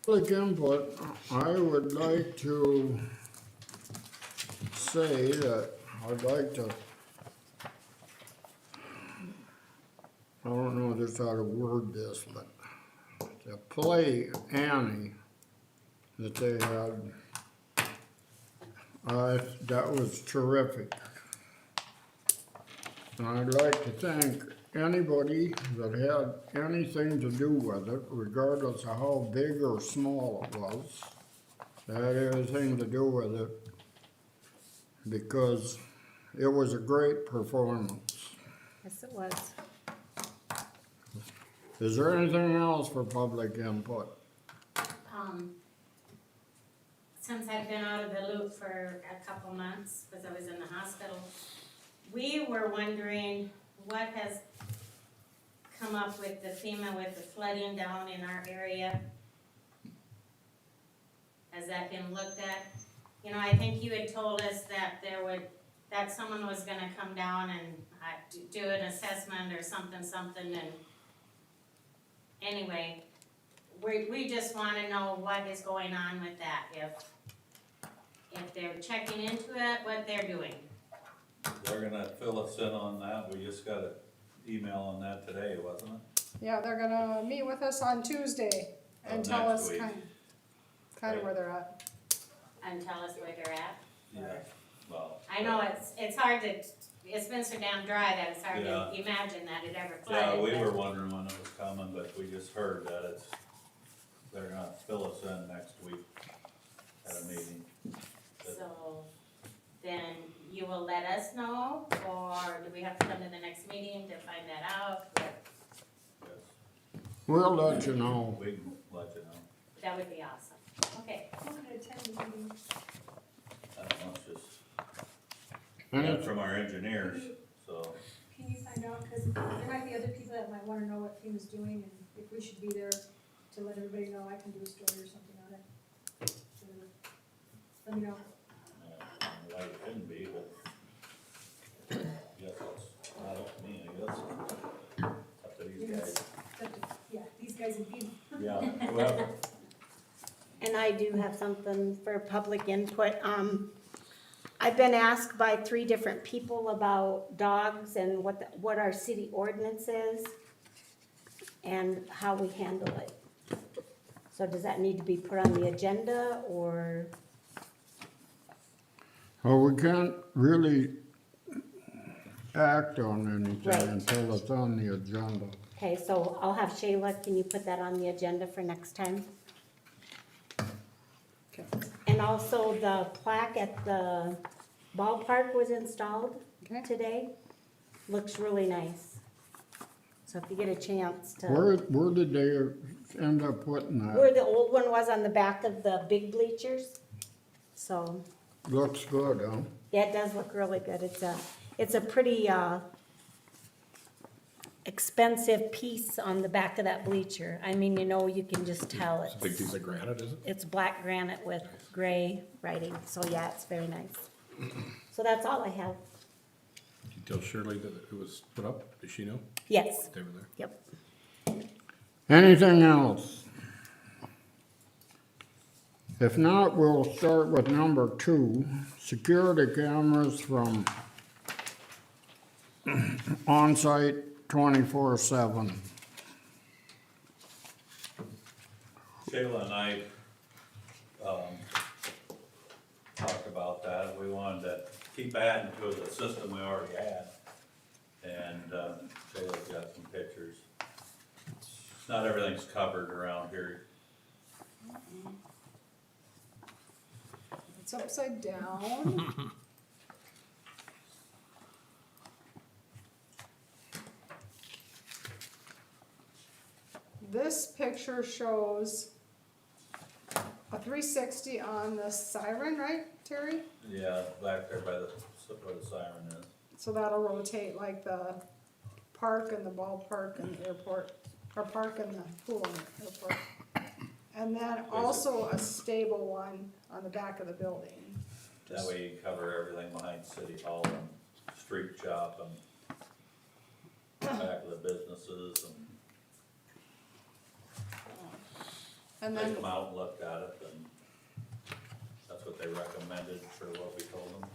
Public input, I would like to say that I'd like to, I don't know just how to word this, but the play Annie that they had, that was terrific. And I'd like to thank anybody that had anything to do with it, regardless of how big or small it was, that had anything to do with it, because it was a great performance. Yes, it was. Is there anything else for public input? Since I've been out of the loop for a couple months, because I was in the hospital, we were wondering what has come up with the FEMA with the flooding down in our area. Has that been looked at? You know, I think you had told us that that someone was gonna come down and do an assessment or something, and anyway, we just wanna know what is going on with that, if they're checking into it, what they're doing. They're gonna fill us in on that, we just got an email on that today, wasn't it? Yeah, they're gonna meet with us on Tuesday and Of tell next us week. kind of where they're at. And tell us where they're at. Yeah, well. I know it's hard to, it's been so damn dry that it's hard Yeah. to imagine that it ever Yeah, flooded. we but- were wondering when it was coming, but we just heard that they're gonna fill us in next week at a meeting. So, then you will let us know, or do we have to come to the next meeting to find that out? Yes, We'll let you know. we can let you know. That would be awesome. Okay, I'm gonna attend the meeting. I don't know, it's just, And yeah, from our engineers, so, Can you find out, cause there might be other people that might wanna know what FEMA's doing, and if we should be there to let everybody know, I can do a story or something on it. Whatever. Let me know. why it couldn't be, but. Yes, it's not up to me, I guess. Up to these guys. Yeah, these guys in FEMA. Yeah, whoever. And I do have something for public input. I've been asked by 3 different people about dogs and what our city ordinance is and how we handle it. So does that need to be put on the agenda or? Well, we can't really act on anything Right. until it's on the agenda. Okay, so I'll have Shayla, can you put that on the agenda for next time? Okay. And also the plaque at the ballpark was installed Okay. today. Looks really nice. So if you get a chance to. Where did they end up putting Where that? the old one was on the back of the big bleachers. So, Looks good, huh? yeah, it does look really good. It's a pretty, expensive piece on the back of that bleacher. I mean, you know, you can just tell It's a big piece of granite, is it? it's black granite with gray writing. So yeah, it's very nice. So that's all I have. Did you tell Shirley that it was put up? Does she know? Yes, They were there. yep. Anything else? If not, we'll start with number 2, security cameras from on-site 24/7. Shayla and I, talked about that, we wanted to keep adding to the system we already had. And, Shayla's got some pictures. Not everything's covered around here. It's upside down. This picture shows a 360 on the siren, right, Terry? Yeah, back there by where the siren is. So that'll rotate like the park and the ballpark and the airport, or park and the pool and the airport. And then also a stable one on the back of the building. That way you can cover everything behind City Hall and street shop and back of the businesses and. And They then, come out and looked at it, and that's what they recommended for what we told them.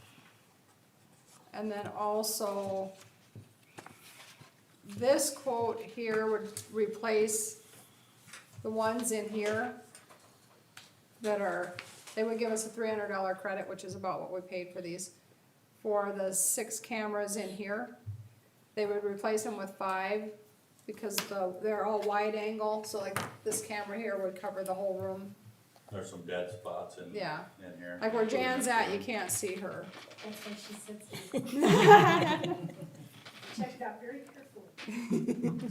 and then also, this quote here would replace the ones in here that are, they would give us a $300 credit, which is about what we paid for these. For the 6 cameras in here, they would replace them with 5, because they're all wide angle, so like this camera here would cover the whole room. There's some dead spots in Yeah. here. Like where Jan's at, you can't see her. That's why she sits there. Check it out very carefully.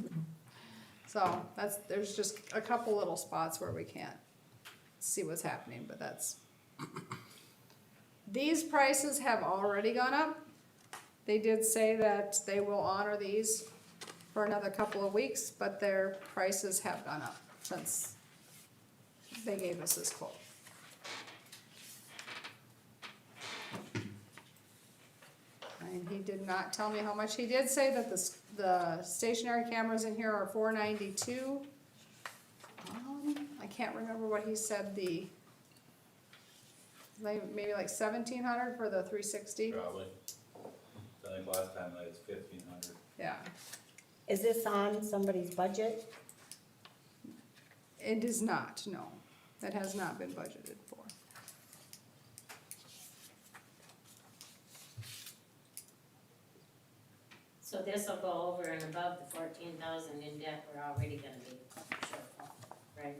So there's just a couple little spots where we can't see what's happening, but that's. These prices have already gone up. They did say that they will honor these for another couple of weeks, but their prices have gone up since they gave us this quote. And he did not tell me how much. He did say that the stationary cameras in here are $492. I can't remember what he said maybe like 1,700 for the 360. Probably. I think last time they was 1,500. Yeah, Is this on somebody's budget? it is not, no. That has not been budgeted for. So this will go over and above the 14,000 in debt we're already gonna be shortfall, right?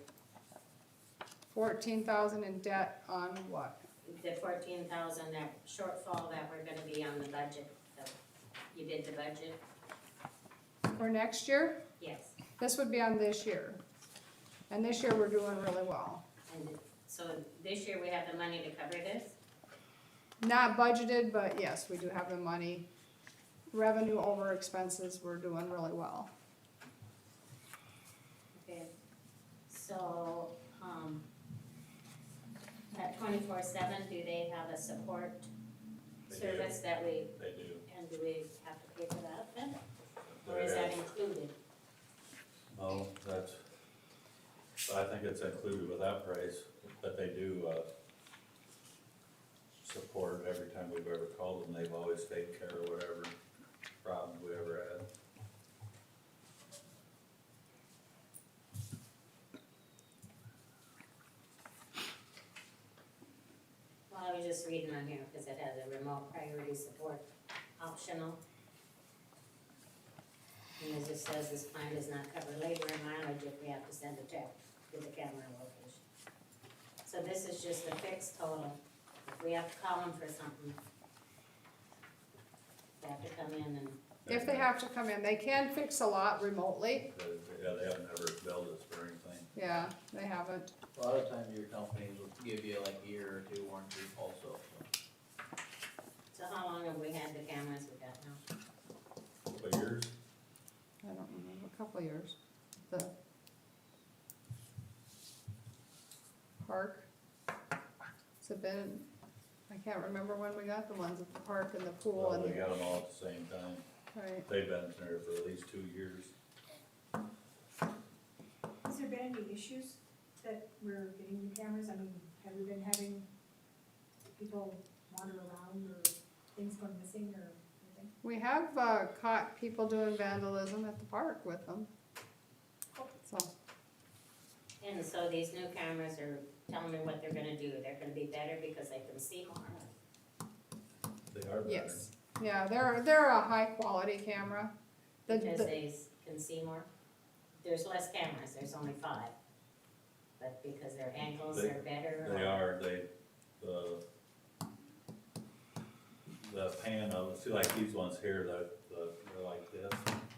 14,000 in debt on what? The 14,000 that shortfall that we're gonna be on the budget, you did the budget? For next year? Yes. This would be on this year. And this year we're doing really well. And so this year we have the money to cover this? Not budgeted, but yes, we do have the money. Revenue over expenses, we're doing really well. Okay, so, at 24/7, do they have a support They do. service that we, They do. and do we have to pay for that then? Or is that included? No, I think it's included with that price, but they do, support every time we've ever called them. They've always taken care of whatever problems we ever had. Well, I was just reading on here because it has a remote priority support optional. And it just says this plan does not cover labor and mileage if we have to send a check to the camera location. So this is just a fixed total. If we have to call them for something, they have to come in and, If they have to come in, they can fix a lot remotely. Yeah, they have never billed us for anything. Yeah, they haven't. A lot of times your companies will give you like a year or two warranty also, so. so how long have we had the cameras we got now? Couple of years, I don't remember, a couple of years. The park. Has it been, I can't remember when we got the ones at the park and the pool well, and, they got them all at the same time. right. They've been there for at least 2 years. Has there been any issues that we're getting new cameras? I mean, have we been having people wander around or things going missing or anything? We have, caught people doing vandalism at the park with them. So, And so these new cameras are telling me what they're gonna do. They're gonna be better because they can see more. They are better. yes, yeah, they're a high quality camera. Because The, they can see more. There's less cameras, there's only 5. But because their angles They- are better. They or- are, the pan of, see like these ones here, they're like this,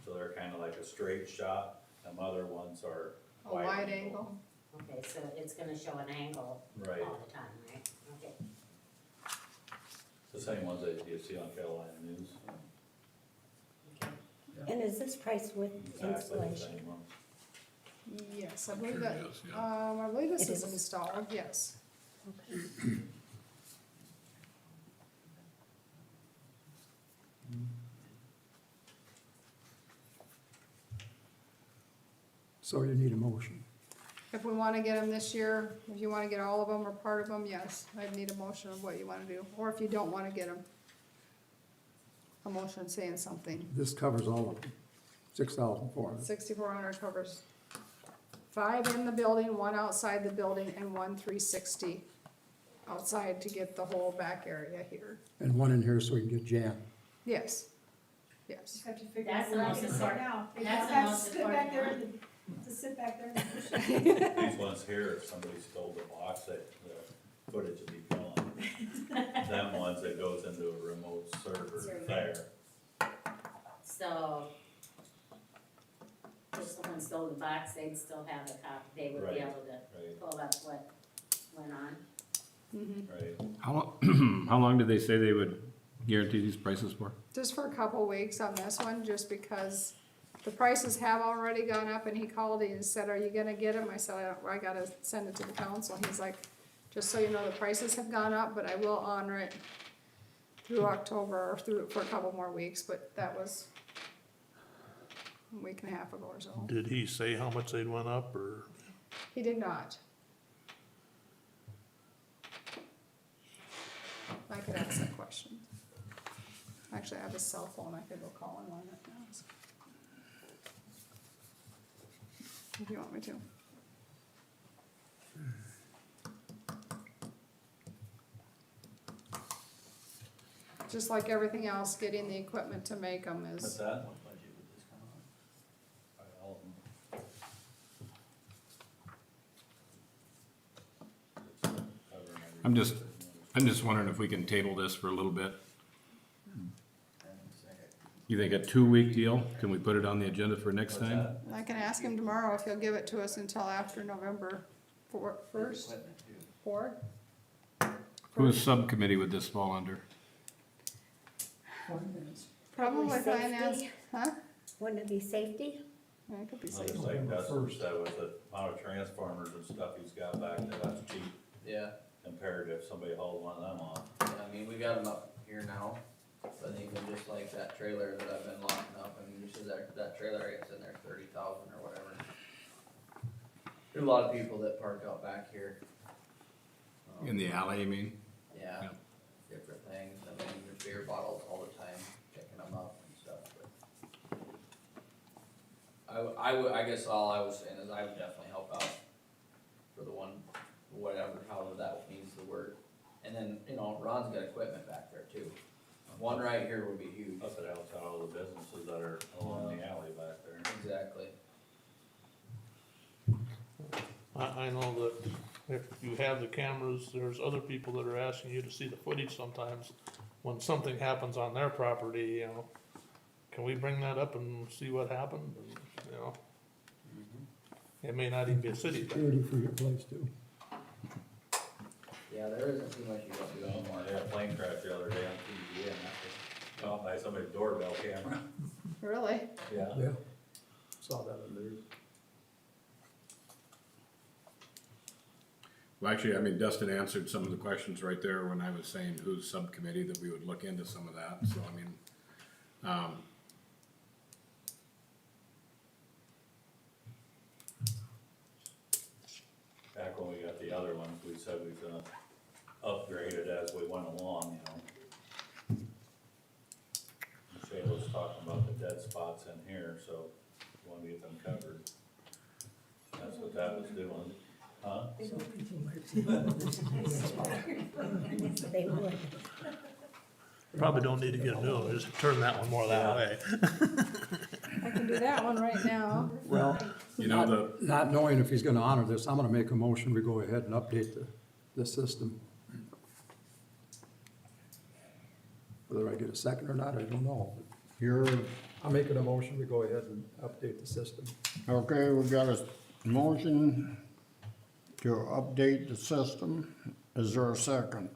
so they're kinda like a straight shot. Them other ones are a wide angle. Okay, so it's gonna show an angle Right, all the time, right? Okay. the same ones that you see on Carolina News, Okay. And is this price with exactly the installation? same ones. Yes, I believe Sure that, it is, yeah. I believe this It is is. installed, yes. So you need a motion. If we wanna get them this year, if you wanna get all of them or part of them, yes, I'd need a motion of what you wanna do, or if you don't wanna get them. A motion saying something. This covers all of them, 6,400. 6,400 covers 5 in the building, 1 outside the building, and 1 360 outside to get the whole back area here. And one in here so we can get Jan. Yes, yes. Just have to figure That's out the where I most can sit important- now. If that's I the have to most sit back there important and- To sit back there and push it. These ones here, if somebody stole the box, the footage would be gone. Them ones that goes into a remote server Server. there. So, if someone stole the box, they'd still have a copy, they would be Right. able to Right, pull up what went on. right. How long did they say they would guarantee these prices for? Just for a couple weeks on this one, just because the prices have already gone up, and he called and said, are you gonna get them? I said, I gotta send it to the council. He's like, just so you know, the prices have gone up, but I will honor it through October, or for a couple more weeks, but that was a week and a half ago or so. Did he say how much they'd went up, or? He did not. I could ask that question. Actually, I have a cell phone, I could go call him on it now. If you want me to. Just like everything else, getting the equipment to make them What's is, that? What budget would this come on? Probably all of them. It's covering everything. I'm just wondering if we can table this for a little bit. You think a 2-week deal? Can we put it on the agenda for next What's time? that? I can ask him tomorrow if he'll give it to us until after November first, Equipment too. 4th. Whose subcommittee would this fall under? Probably Safety. finance, huh? Wouldn't it be safety? Yeah, it could be Well, safe. it's like Dustin said, with the amount of transformers and stuff he's got back there, that's cheap Yeah, compared to if somebody hauled one of them off. yeah, I mean, we got them up here now, but even just like that trailer that I've been locking up, I mean, just that trailer, I guess in there 30,000 or whatever. There's a lot of people that park out back here. In the alley, you mean? Yeah, Yeah. different things, I mean, there's beer bottles all the time, picking them up and stuff, but. I guess all I was saying is I would definitely help out for the one, whatever, however that needs to work. And then, you know, Ron's got equipment back there too. One right here would be huge. Plus it helps out all the businesses that are along the alley back there. Exactly. I know that if you have the cameras, there's other people that are asking you to see the footage sometimes. When something happens on their property, you know, can we bring that up and see what happened, and, you know? It may not even be a city thing. Security for your place too. Yeah, there isn't too much you can do anymore. I had a plane crash the other day on TV and that was caught by somebody's doorbell camera. Really? Yeah. Yeah. Saw that in there. Well, actually, I mean, Dustin answered some of the questions right there when I was saying whose subcommittee, that we would look into some of that, so I mean, Back when we got the other ones, we said we was gonna upgrade it as we went along, you know. Shayla's talking about the dead spots in here, so we wanna get them covered. That's what that was doing, huh? They would. Probably don't need to get a new one, just turn that one more that way. I can do that one right now. Well, you know, not knowing if he's gonna honor this, I'm gonna make a motion, we go ahead and update the system. Whether I get a second or not, I don't know. You're, I'm making a motion, we go ahead and update the system. okay, we got a motion to update the system. Is there a second?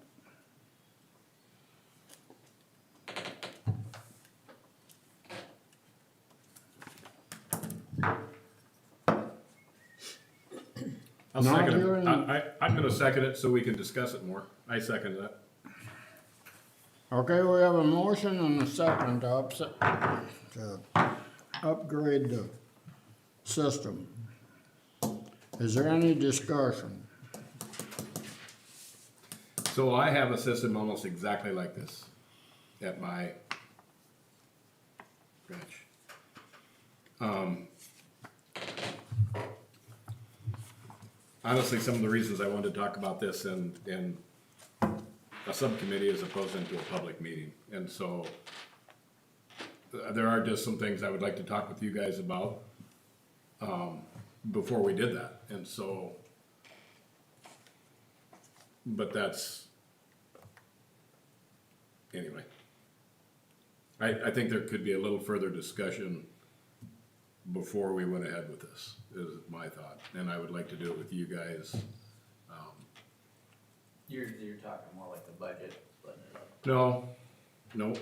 I'll Not second hearing- it. I'm gonna second it so we can discuss it more. I second that. Okay, we have a motion and a second to upgrade the system. Is there any discussion? So I have a system almost exactly like this at my ranch. Honestly, some of the reasons I wanted to talk about this in a subcommittee as opposed to a public meeting, and so there are just some things I would like to talk with you guys about, before we did that, and so, but that's, anyway. I think there could be a little further discussion before we went ahead with this, is my thought, and I would like to do it with you guys. You're talking more like the budget, splitting it up. No, I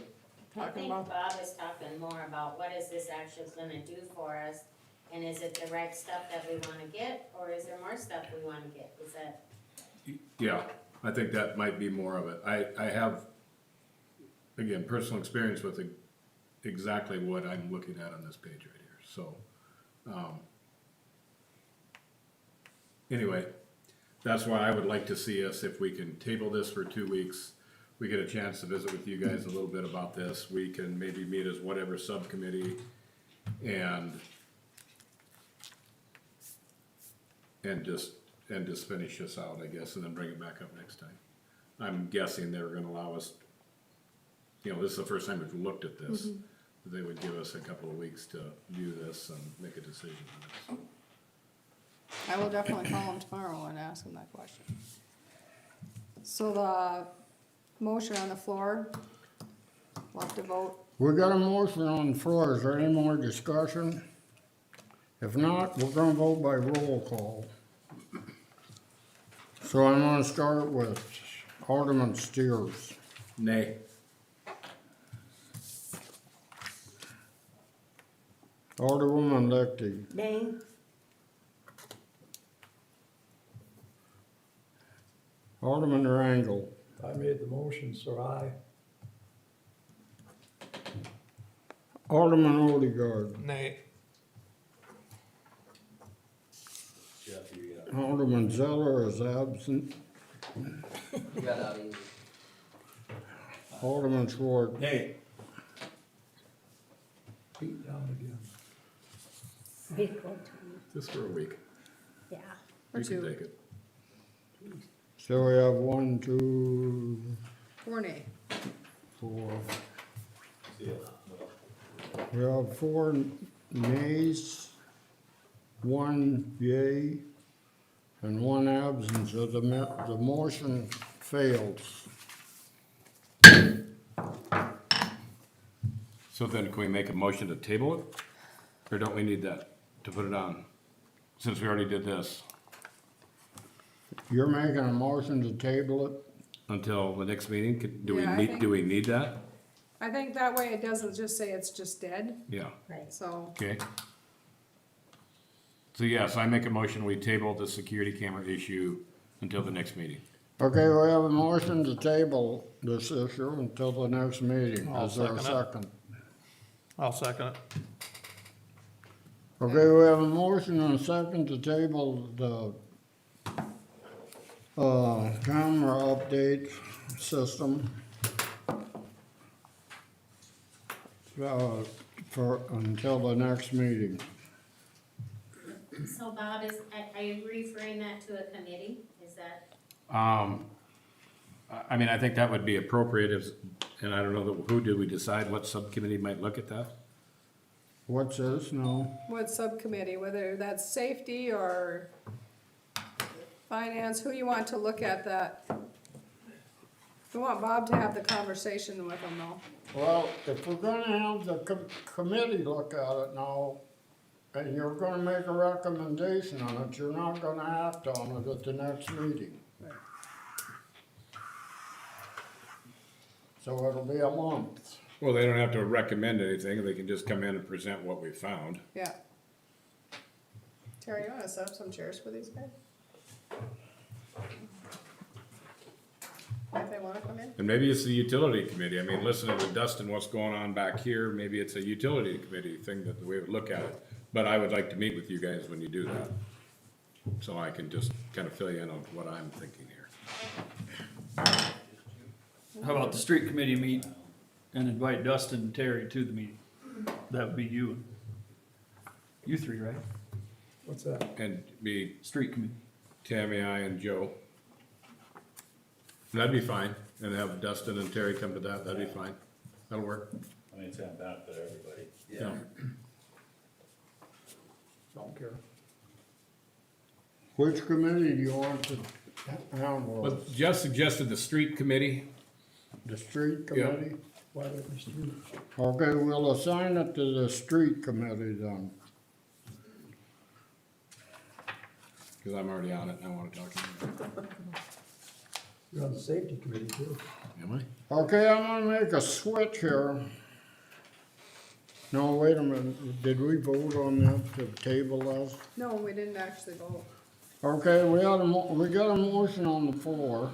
Talking think about, Bob is talking more about what is this actually gonna do for us? And is it the right stuff that we wanna get, or is there more stuff we wanna get? Is that, yeah, I think that might be more of it. I have, again, personal experience with exactly what I'm looking at on this page right here, so. Anyway, that's why I would like to see us, if we can table this for 2 weeks, we get a chance to visit with you guys a little bit about this, we can maybe meet as whatever subcommittee and just finish this out, I guess, and then bring it back up next time. I'm guessing they're gonna allow us, you know, this is the first time we've looked at this. They would give us a couple of weeks to view this and make a decision on it. I will definitely call him tomorrow and ask him that question. So the motion on the floor, we'll have to vote. We got a motion on the floor, is there any more discussion? If not, we're gonna vote by roll call. So I'm gonna start with Alderman Steers. Nay. Alderwoman Lichty. Nay? Alderman Rangel. I made the motion, so aye. Alderman Odegaard. Nay, Jeff, you got Alderman Zeller is absent. You got out easy. Alderman Schwartz. Hey, Beat down again. Just for a week. Yeah. Or You can two. take it. So we have 1, 2, 4 nay. 4. see ya. We have 4 nays, 1 yea, and 1 absent, so the motion fails. So then can we make a motion to table it? Or don't we need that to put it on? Since we already did this You're making a motion to table it? until the next meeting, do we Yeah, I need, think- do we need that? I think that way it doesn't just say it's just dead, Yeah, Right. so, okay. So yes, I make a motion, we table the security camera issue until the next meeting. Okay, we have a motion to table this issue until the next meeting. I'll Is there a second it. second? I'll second it. Okay, we have a motion and a second to table the camera update system for, until the next meeting. so Bob, are you referring that to a committee? Is that, I mean, I think that would be appropriate if, and I don't know, who did we decide what subcommittee might look at that? What's this now? what subcommittee, whether that's safety or finance, who you want to look at that? We want Bob to have the conversation with them though. Well, if we're gonna have the committee look at it now, and you're gonna make a recommendation on it, you're not gonna act on it at the next meeting. So it'll be a month. Well, they don't have to recommend anything, they can just come in and present what we found. Yeah. Terry, you wanna set up some chairs for these guys? If they wanna come in? And maybe it's the utility committee, I mean, listening to Dustin, what's going on back here, maybe it's a utility committee thing that we would look at it. But I would like to meet with you guys when you do that. so I can just kind of fill you in on what I'm thinking here. How about the street committee meet and invite Dustin and Terry to the meeting? That would be you. You three, right? What's that? And be Street committee. Tammy, I, and Joe. That'd be fine, and have Dustin and Terry come to that, that'd be fine. That'll work. I mean, it's gonna benefit everybody. Yeah. Don't care. Which committee do you want to handle? Well, Jeff suggested the street committee. The street Yeah. committee? Why don't we street? Okay, we'll assign it to the street committee then. Cause I'm already on it and I wanna talk to you. You're on the safety committee too. Am I? Okay, I'm gonna make a switch here. No, wait a minute, did we vote on that to table this? No, we didn't actually vote. Okay, we got a motion on the floor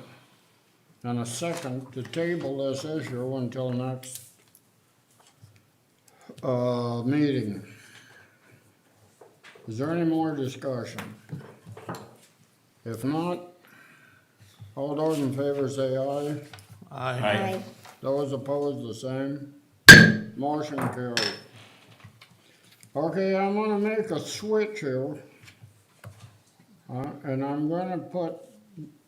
and a second to table this issue until next, meeting. Is there any more discussion? If not, all those in favor say aye. Aye. Those opposed, the same. Motion carried. Okay, I'm gonna make a switch here. And I'm gonna put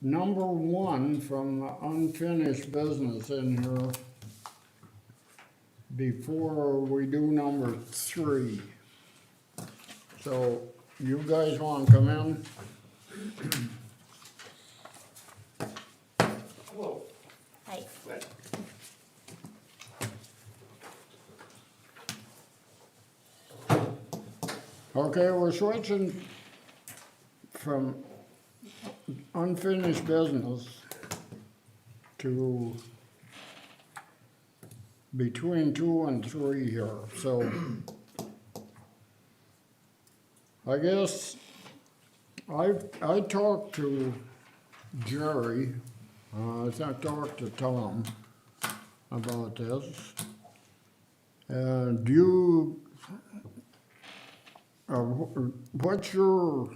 number 1 from the unfinished business in here before we do number 3. So, you guys wanna come in? Aye. Okay, we're switching from unfinished business to between 2 and 3 here, so I guess I talked to Jerry, I talked to Tom about this. And you, what's your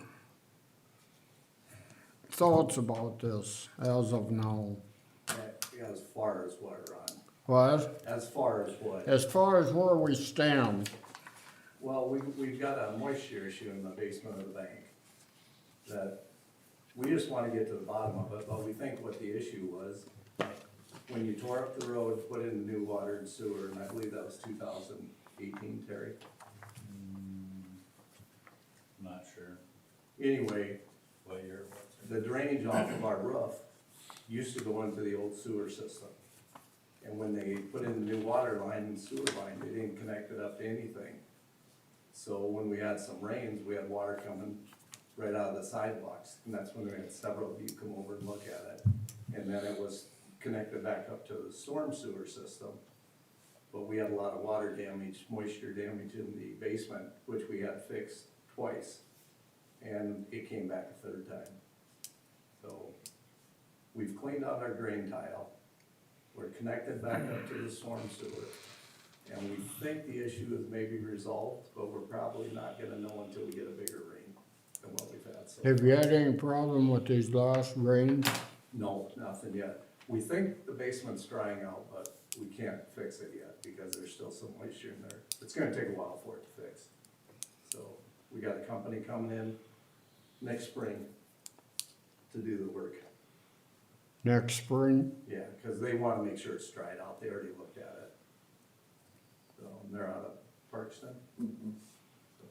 thoughts about this as of now? As far as what, Ron? What? As far as what? As far as where we stand, Well, we've got a moisture issue in the basement of the bank that we just wanna get to the bottom of it, but we think what the issue was, when you tore up the road, put in new water and sewer, and I believe that was 2018, Terry. Not sure Anyway, what year. the drainage off of our roof used to go into the old sewer system. And when they put in the new water line and sewer line, they didn't connect it up to anything. So when we had some rains, we had water coming right out of the sidewalks, and that's when we had several of you come over and look at it. And then it was connected back up to the storm sewer system. But we had a lot of water damage, moisture damage in the basement, which we had fixed twice. And it came back a third time. So we've cleaned out our drain tile. We're connected back up to the storm sewer. And we think the issue is maybe resolved, but we're probably not gonna know until we get a bigger rain than what we've had so far. have you had any problem with these last rains? No, nothing yet. We think the basement's drying out, but we can't fix it yet because there's still some moisture in there. It's gonna take a while for it to fix. So we got a company coming in next spring to do the work. Next spring? Yeah, cause they wanna make sure it's dried out. They already looked at it. So they're out of Parkston. So,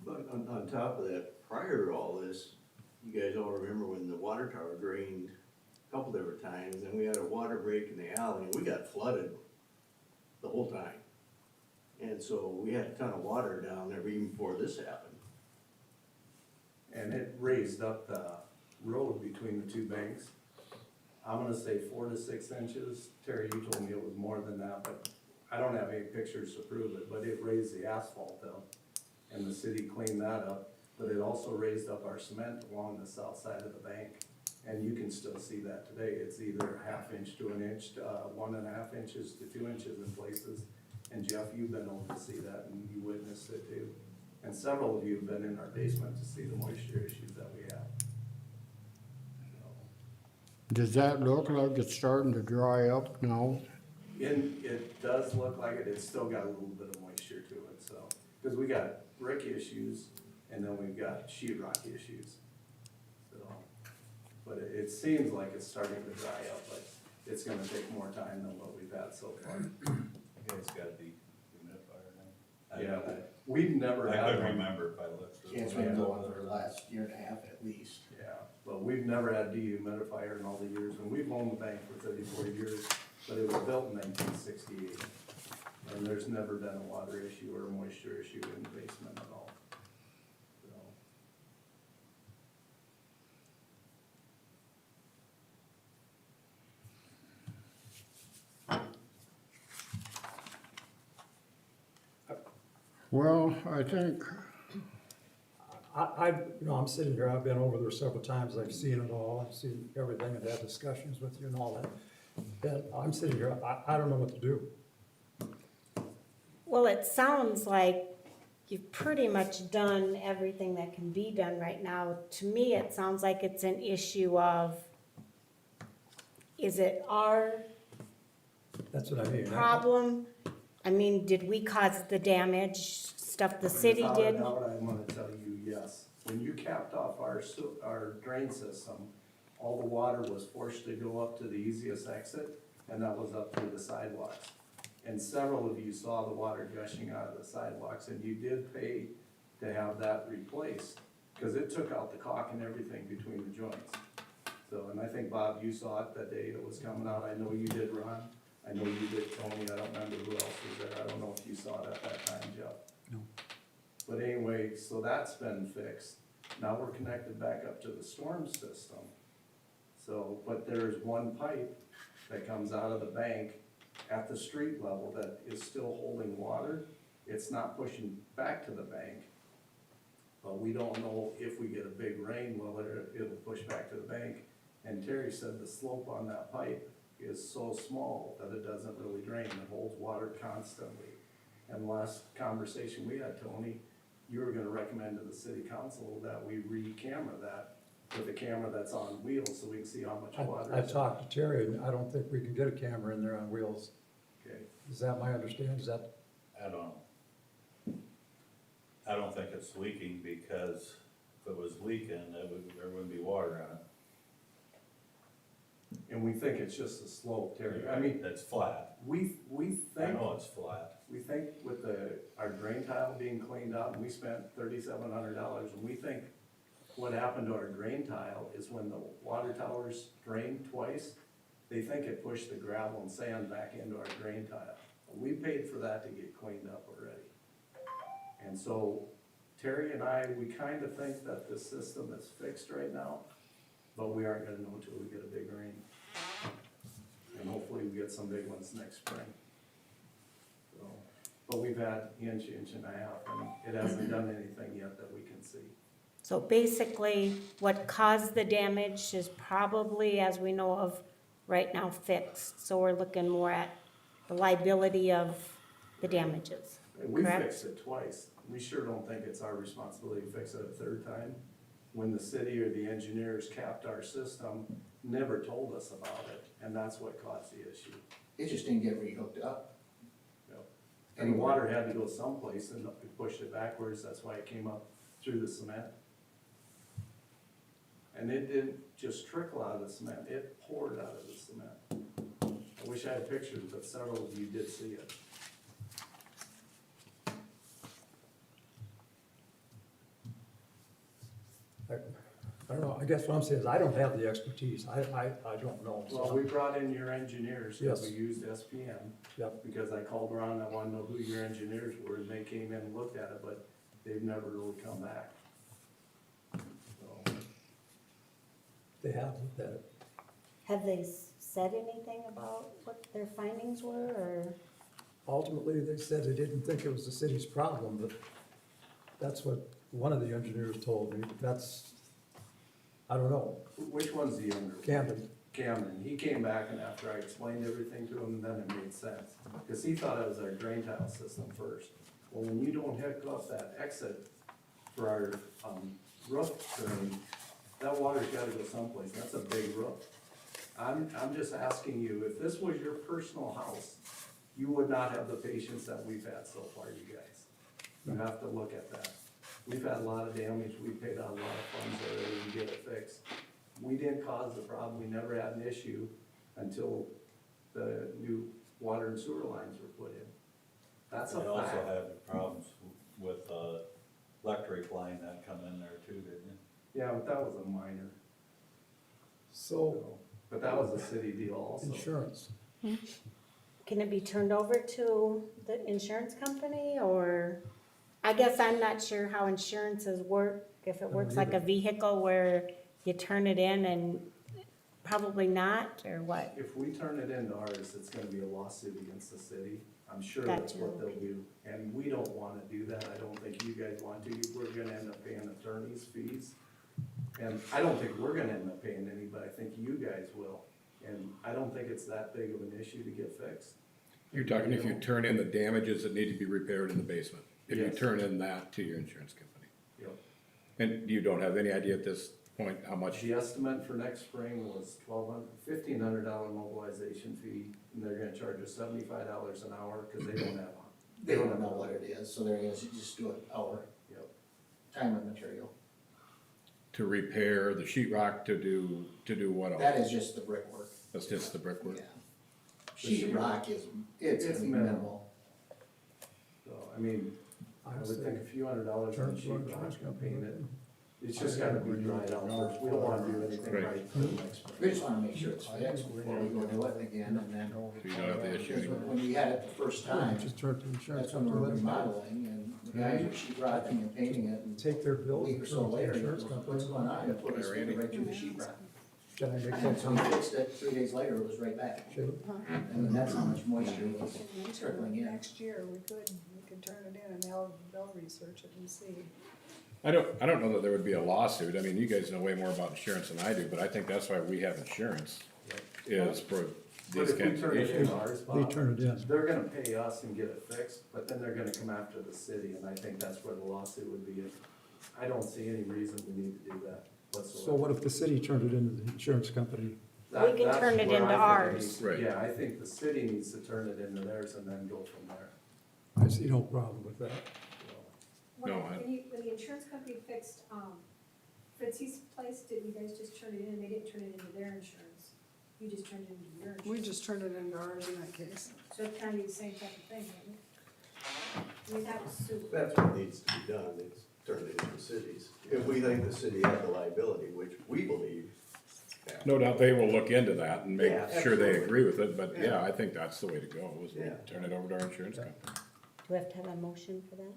But on top of that, prior to all this, you guys all remember when the water tower drained a couple different times, and we had a water break in the alley, and we got flooded the whole time. And so we had a ton of water down there even before this happened. and it raised up the road between the two banks. I'm gonna say 4 to 6 inches. Terry, you told me it was more than that, but I don't have any pictures to prove it, but it raised the asphalt up. And the city cleaned that up, but it also raised up our cement along the south side of the bank. And you can still see that today. It's either a ½ inch to an inch, 1.5 inches to 2 inches in places. And Jeff, you've been over to see that and you witnessed it too. And several of you have been in our basement to see the moisture issues that we have. Does that look like it's starting to dry up now? It does look like it, it's still got a little bit of moisture to it, so, cause we got brick issues, and then we've got sheetrock issues. So, but it seems like it's starting to dry up, but it's gonna take more time than what we've had so far. You guys got a dehumidifier now? Yeah, we've never I had couldn't one. remember if I looked through. It's been going for the last year and a half at least. Yeah, but we've never had dehumidifier in all the years, and we've owned the bank for 34 years, but it was built in 1968. And there's never been a water issue or a moisture issue in the basement at all. So, Well, I think, I'm sitting here, I've been over there several times, I've seen it all, I've seen everything and had discussions with you and all that. And I'm sitting here, I don't know what to do. Well, it sounds like you've pretty much done everything that can be done right now. To me, it sounds like it's an issue of, is it our That's what I mean. problem? I mean, did we cause the damage, stuff the city without did? a doubt, I'm gonna tell you, yes. When you capped off our drain system, all the water was forced to go up to the easiest exit, and that was up through the sidewalks. And several of you saw the water gushing out of the sidewalks, and you did pay to have that replaced, because it took out the caulk and everything between the joints. So, and I think, Bob, you saw it that day it was coming out, I know you did, Ron, I know you did, Tony, I don't remember who else was there, I don't know if you saw it at that time, Jeff. No. But anyway, so that's been fixed, now we're connected back up to the storm system. So, but there's one pipe that comes out of the bank at the street level that is still holding water. It's not pushing back to the bank. But we don't know if we get a big rain, whether it'll push back to the bank. And Terry said the slope on that pipe is so small that it doesn't really drain, it holds water constantly. And last conversation we had, Tony, you were gonna recommend to the city council that we re-camera that with a camera that's on wheels, so we can see how much water I is. talked to Terry, and I don't think we can get a camera in there on wheels. Okay. Is that my understanding? Is that, I don't think it's leaking, because if it was leaking, there wouldn't be water on it. And we think it's just a slope, Terry, I mean, It's flat. we I think, know it's flat. we think with our drain tile being cleaned out, and we spent $3,700, and we think what happened to our drain tile is when the water towers drained twice, they think it pushed the gravel and sand back into our drain tile. We paid for that to get cleaned up already. And so Terry and I, we kind of think that the system is fixed right now, but we aren't gonna know until we get a big rain. And hopefully we get some big ones next spring. So, but we've had inch and a half, and it hasn't done anything yet that we can see. So basically, what caused the damage is probably, as we know of, right now fixed. So we're looking more at the liability of the damages. And we Correct. fixed it twice. We sure don't think it's our responsibility to fix it a third time. When the city or the engineers capped our system, never told us about it, and that's what caused the issue. It just didn't get re-hooked up. And the water had to go someplace, and we pushed it backwards, that's why it came up through the cement. And it didn't just trickle out of the cement, it poured out of the cement. I wish I had pictures, but several of you did see it. I don't know, I guess what I'm saying is I don't have the expertise. I don't know. So- Well, we brought in your engineers, because Yes. we used SPM. Yep. Because I called around, I wanted to know who your engineers were, and they came in and looked at it, but they've never really come back. So, They have looked at it. Have they said anything about what their findings were, or? Ultimately, they said they didn't think it was the city's problem, but that's what one of the engineers told me. That's, I don't know, which one's the younger? Camden. Cameron, he came back, and after I explained everything to him, then it made sense, because he thought it was our drain tile system first. Well, when you don't hook up that exit for our, roof drain, that water's gotta go someplace, that's a big roof. I'm just asking you, if this was your personal house, you would not have the patience that we've had so far, you guys. You have to look at that. We've had a lot of damage, we paid out a lot of funds already to get it fixed. We didn't cause the problem, we never had an issue until the new water and sewer lines were put in. That's a We also fact. had problems with, electric line that come in there too, didn't you? Yeah, but that was a minor, So, but that was a city deal also. insurance, Can it be turned over to the insurance company, or, I guess I'm not sure how insurances work, if it works like a vehicle where you turn it in and probably not, or what? If we turn it into ours, it's gonna be a lawsuit against the city. I'm sure that's Gotcha. what they'll do. And we don't wanna do that. I don't think you guys want to. We're gonna end up paying attorney's fees. And I don't think we're gonna end up paying any, but I think you guys will. And I don't think it's that big of an issue to get fixed. You're talking if you turn in the damages that need to be repaired in the basement, if you Yes. turn in that to your insurance company. Yep. And you don't have any idea at this point how much, The estimate for next spring was $1,500 mobilization fee, and they're gonna charge us $75 an hour, cause they don't have one. They don't know what it is, so they're gonna just do it hour, Yep. time and material. to repair the sheetrock, to do what else? That is just the brickwork, That's just the brickwork? yeah. Sheet rock is, it's It's gonna be minimal. So, I mean, I I'd would say think a few $100s on turn to sheet our rock insurance and company. paint it. It's just gotta be dried out first. We don't wanna do anything Right. right for the next spring. We just wanna make sure it's fixed before we go do it again, and then, So you don't have the issue because anymore. when we had it the first time, just turn to the insurance that's when we company, were let them know. remodeling, and the guys were sheet rocking and painting it, and Take their a bill, week and or turn so to the later, he insurance goes, company. what's going on? I put his finger right through the sheet rock. Can I make And that so we fixed it, 3 days later, it was right back, Shane? and then that's how much moisture was trickling in. Next year, we could turn it in and they'll research it and see. I don't know that there would be a lawsuit. I mean, you guys know way more about insurance than I do, but I think that's why we have insurance, is for But these if we kinds of turn it issues. in ours, They Bob, turn it in. they're gonna pay us and get it fixed, but then they're gonna come after the city, and I think that's where the lawsuit would be. I don't see any reason we need to do that whatsoever. So what if the city turned it into the insurance company? That- We can that's turn it where into I think it ours. needs- Right. Yeah, I think the city needs to turn it into theirs and then go from there. I see no problem with that. When, No, I- when the insurance company fixed, Fritzy's place, didn't you guys just turn it in, and they didn't turn it into their insurance? You just turned it into your insurance. We just turned it into ours in that case. So it kind of be the same type of thing, right? I mean, that was super. That's what needs to be done, it's turned it into cities. If we think the city has the liability, which we believe. No doubt they will look into that and make Yeah, sure they absolutely. agree with it, but yeah, Yeah. I think that's the way to go, is Yeah. turn it over to our insurance company. Do we have to have a motion for that?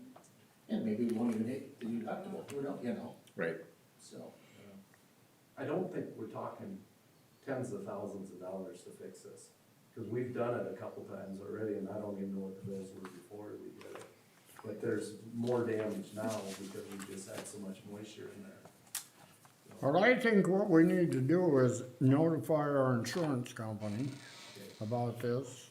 And maybe we won't even hit the deductible, who knows, you know, Right. so. I don't think we're talking tens of thousands of dollars to fix this, cause we've done it a couple times already, and I don't even know what the bills were before we did it. But there's more damage now because we just had so much moisture in there. But I think what we need to do is notify our insurance company about this.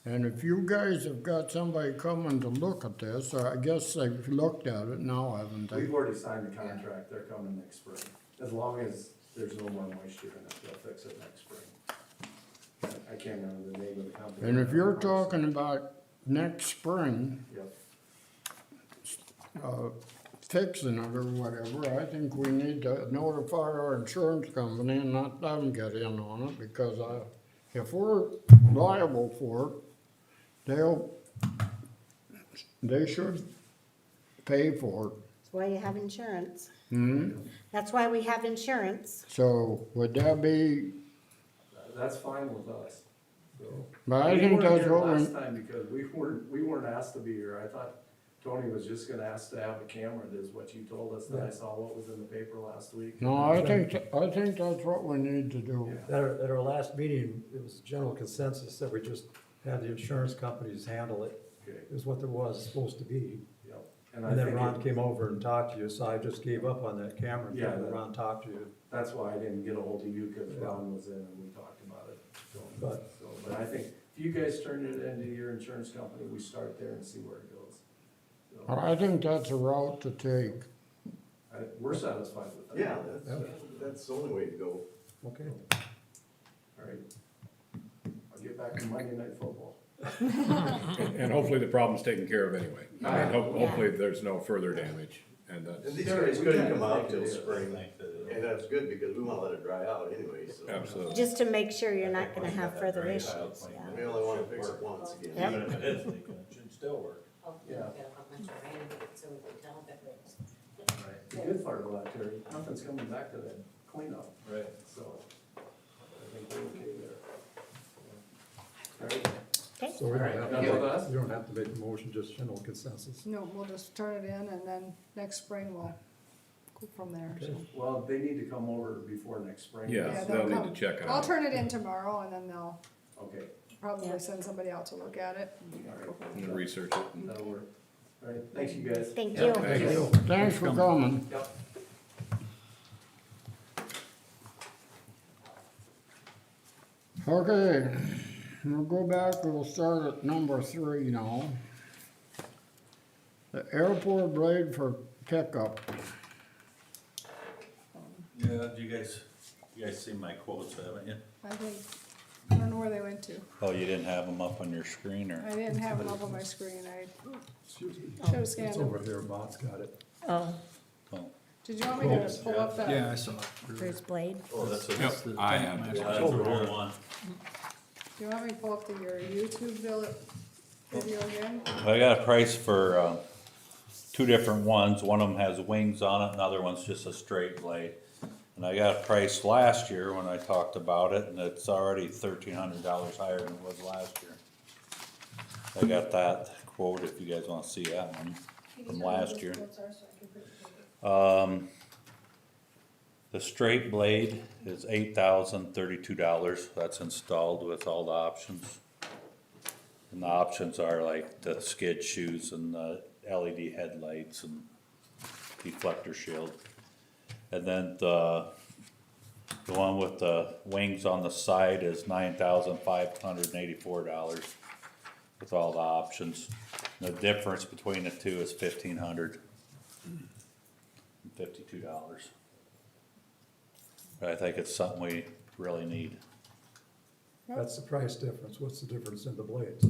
And if you guys have got somebody coming to look at this, I guess they've looked at it now, haven't they? We've already signed the contract, they're coming next spring. As long as there's no more moisture in it, they'll fix it next spring. I can't remember the name of the company. And if you're talking about next spring, Yep, fixing it or whatever, I think we need to notify our insurance company and let them get in on it, because if we're liable for it, they should pay for it. That's why you have insurance. Hmm, That's why we have insurance. so would that be, that's fine with us, so. but I We think weren't that's here what we, last time because we weren't asked to be here. I thought Tony was just gonna ask to have a camera, is what you told us, then I saw what was in the paper last week. no, I think that's what we need to do. At our last meeting, it was general consensus that we just had the insurance companies handle it, Okay, is what there was supposed to be. yep. And I And then think Ron it- came over and talked to you, so I just gave up on that camera, Yeah, until that- Ron talked to you. that's why I didn't get a hold of you, cause Yeah. Ron was in and we talked about it. But- But I think if you guys turn it into your insurance company, we start there and see where it goes. Well, I think that's a route to take. We're satisfied with that. Yeah, that's the only way to go. Okay. All right. I'll get back to Monday Night Football. And hopefully the problem's taken care of anyway. I mean, Yeah. hopefully there's no further damage, and And that's, these guys couldn't come out till I spring, think that and that's good because we wanna let it dry out anyway, so. absolutely. Just to make sure you're not gonna When you have got that further drain issues, tile cleaned yeah. up, We only wanna it should fix it work. once again. Yep. Even if it is leaking, it should still work. Yeah. so we can tell if it rains. Right. The good part about that, Terry, nothing's coming back to that cleanup, Right. so I think we're okay there. All right. So we don't have, Done with us? you don't have to make a motion, just general consensus. No, we'll just turn it in and then next spring we'll go from there, so. Well, they need to come over before next spring. Yeah, they'll they'll need to come. check it I'll out. turn it in tomorrow and then they'll Okay, probably send somebody out to look at it. all right, And research it. that'll work. All right, thanks you guys. Thank Yeah, you. thanks. Thanks for coming. Yep. Okay, we'll go back, we'll start at number 3 now. The airport blade for pickup. Yeah, you guys see my quotes, haven't you? I think, I don't know where they went to. Oh, you didn't have them up on your screen, or? I didn't have it up on my screen, I Excuse me. should've It's scanned over it. here, Bob's got it. Oh, Oh, Did you want me to pull up that? Yeah, I saw it. Bruce Blade. oh, that's a, Yep, I have yeah, that. that's the wrong one. Do you want me to pull up to your YouTube video again? I got a price for, two different ones. One of them has wings on it, another one's just a straight blade. And I got a price last year when I talked about it, and it's already $1,300 higher than it was last year. I got that quote, if you guys wanna see that one, from last year. The straight blade is $8,032, that's installed with all the options. And the options are like the skid shoes and the LED headlights and deflector shield. And then the one with the wings on the side is $9,584 with all the options. The difference between the two is $1,552. But I think it's something we really need. That's the price difference. What's the difference in the blades?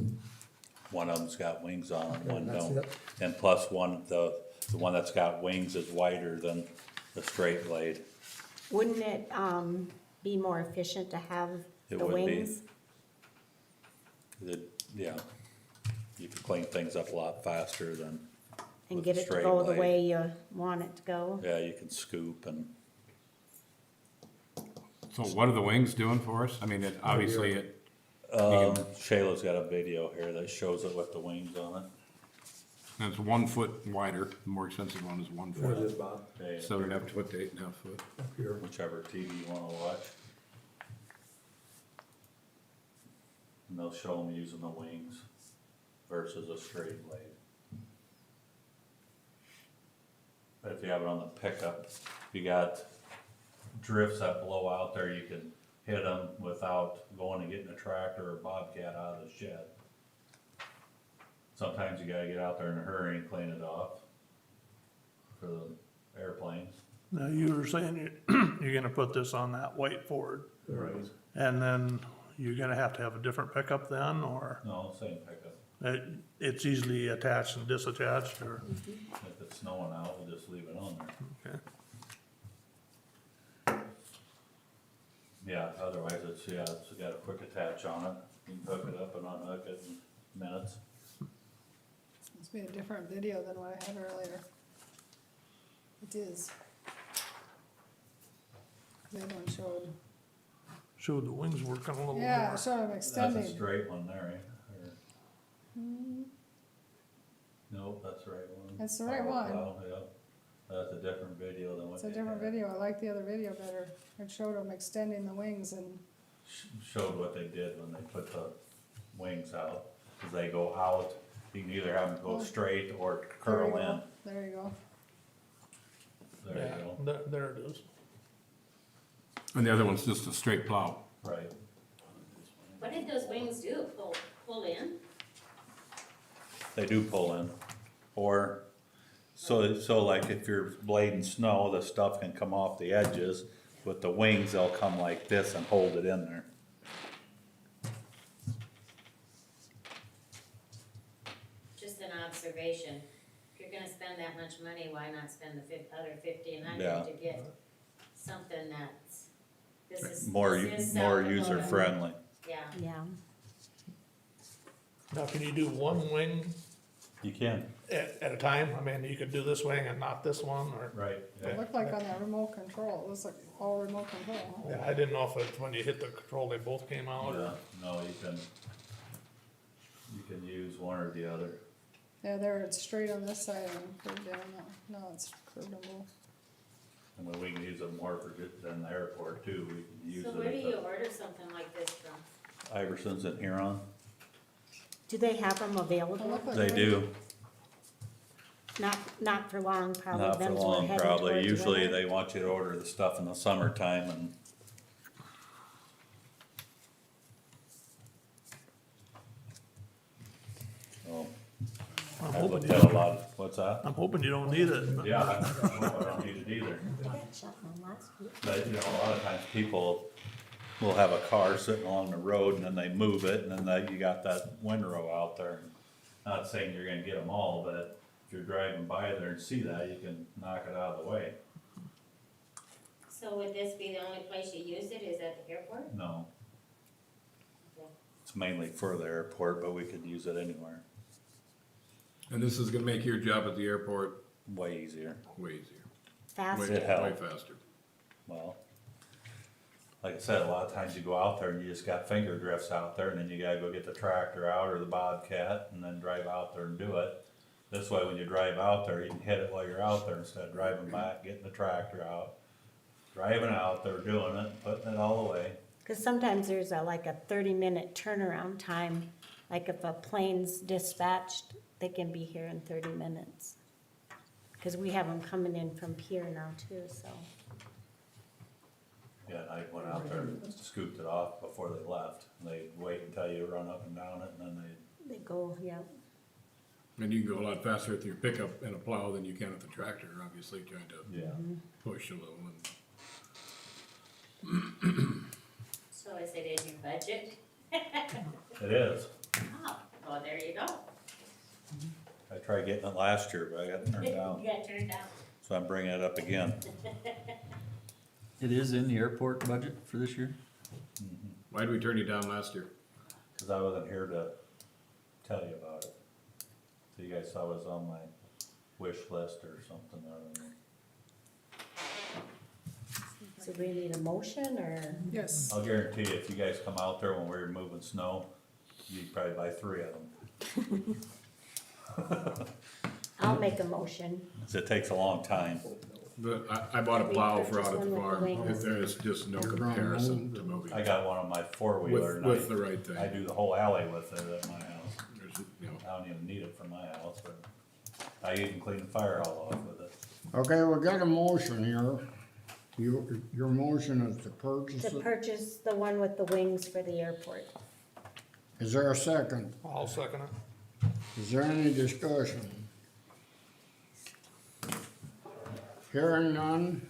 One of them's got wings on it, one And that's don't. it? And plus one, the one that's got wings is wider than the straight blade. Wouldn't it, be more efficient to have It the would be. wings? Yeah, you could clean things up a lot faster than, And with get the it to straight go the blade. way you want it to go? yeah, you can scoop and, So what are the wings doing for us? I mean, it, obviously it, Shayla's got a video here that shows it with the wings on it's 1 foot wider, the more expensive one is 1 There it foot. is, Bob, it. 7.5 foot to 8.5 foot. up here. Whichever TV you wanna watch. And they'll show them using the wings versus a straight blade. But if you have it on the pickup, you got drifts that blow out there, you can hit them without going and getting a tractor or bobcat out of the shed. Sometimes you gotta get out there in a hurry and clean it off for the airplanes. Now, you were saying you're gonna put this on that white Ford, Right. and then you're gonna have to have a different pickup then, or No, same pickup. it's easily attached and disattached, or? If it's snowing out, we'll just leave it on there. Okay. Yeah, otherwise it's got a quick attach on it. You can hook it up and unhook it in minutes. Must be a different video than what I had earlier. It is. The other one Showed the wings working a little more. yeah, it showed them That's a extending. straight one there, eh? Nope, that's the right one. That's the right Power one. plow, yeah. That's a different video than what It's a you different had. video, I like the other video better. It showed them extending the wings and, Showed what they did when they put the wings out. 'Cause they go out, you can either have them go straight or there you curl go, in. there you go. There Yeah, you go. there it is. And the other one's just a straight plow. Right. What did those wings do? Pull in? They do pull in. Or, so like if you're blading snow, the stuff can come off the edges. With the wings, they'll come like this and hold it in there. Just an observation, if you're gonna spend that much money, why not spend the other $1,500 Yeah. to get something that's, this is. More, this is more South user Dakota. friendly. Yeah, Yeah. Now, can you do one wing You can. at a time? I mean, you could do this wing and not this one, or, Right. It looked like on that remote control, it was like all remote control, huh? yeah, I didn't know if it, when you hit the control, they both came out, Yeah, or, no, you can use one or the other. Yeah, there, it's straight on this side and curved down, now it's curved on both. I mean, we can use it more for good than the airport too. We can use so it where do at you the order something like this from? Iverson's in Huron. Do they have them It available? looked like They it- do. Not for long, probably. Not for Them's we're long, heading probably. towards Usually winter. they want you to order the stuff in the summertime and. So, I'm I've hoping looked you at a don't, lot, what's that? I'm hoping you don't need it. Yeah, I don't need it either. I got something last week. But, you know, a lot of times people will have a car sitting along the road and then they move it and then you got that windrow out there. Not saying you're gonna get them all, but if you're driving by there and see that, you can knock it out of the way. So would this be the only place you use it, is at the airport? No. Okay. It's mainly for the airport, but we could use it anywhere. And this is gonna make your job at the airport Way easier. way easier. Fast. It helped. Way faster. Well, like I said, a lot of times you go out there and you just got finger drifts out there and then you gotta go get the tractor out or the Bobcat and then drive out there and do it. This way, when you drive out there, you can hit it while you're out there instead of driving back, getting the tractor out. Driving out there, doing it, putting it all away. Cause sometimes there's like a 30-minute turnaround time, like if a plane's dispatched, they can be here in 30 minutes. Cause we have them coming in from Pier now too, so. Yeah, I went out there and scooped it off before they left. They wait until you run up and down it and then They go, yeah. And you can go a lot faster with your pickup and a plow than you can with the tractor, obviously, trying to yeah. push a little and. So is it in your budget? It is. Oh, well, there you go. I tried getting it last year, but I got turned down. You got turned down. So I'm bringing it up again. It is in the airport budget for this year? Why'd we turn you down last year? Cause I wasn't here to tell you about it. So you guys saw it was on my wish list or something, I don't know. So we need a motion or? Yes, I'll guarantee you, if you guys come out there when we're moving snow, you'd probably buy 3 of them. I'll make a motion. 'Cause it takes a long time. But I bought a plow for out at the Purchase one with the farm, wings. there is just no comparison to moving. I got one on my 4-wheeler and With the right thing. I do the whole alley with it at my house. There's, you know, I don't even need it for my house, but I even clean the fire all off with it. Okay, we got a motion here. Your motion is to purchase To it. purchase the one with the wings for the airport. Is there a second? I'll second it. Is there any discussion? Hearing none,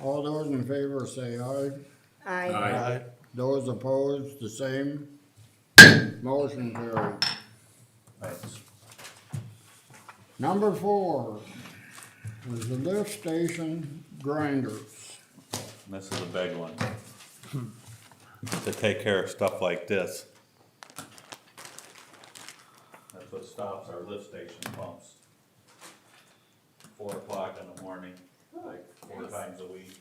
all those in favor say aye. I, Aye. Those opposed, the same. Motion carried. Thanks. Number 4 is the lift station grinders. And this is a big one. To take care of stuff like this. That's what stops our lift station pumps. 4 o'clock in the morning, like 4 times a week.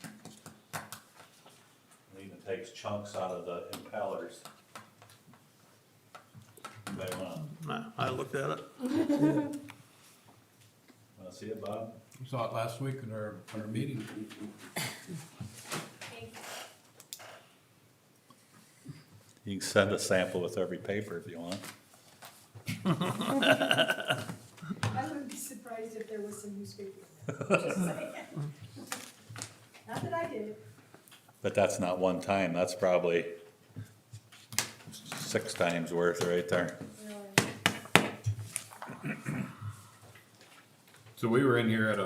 It even takes chunks out of the impellers. Anybody wanna I looked at it. see it, Bob? You saw it last week in our meeting. You can send a sample with every paper if you want. I wouldn't be surprised if there was some newspaper in there, just saying. Not that I did. But that's not one time, that's probably 6 times worth right there. So we were in here at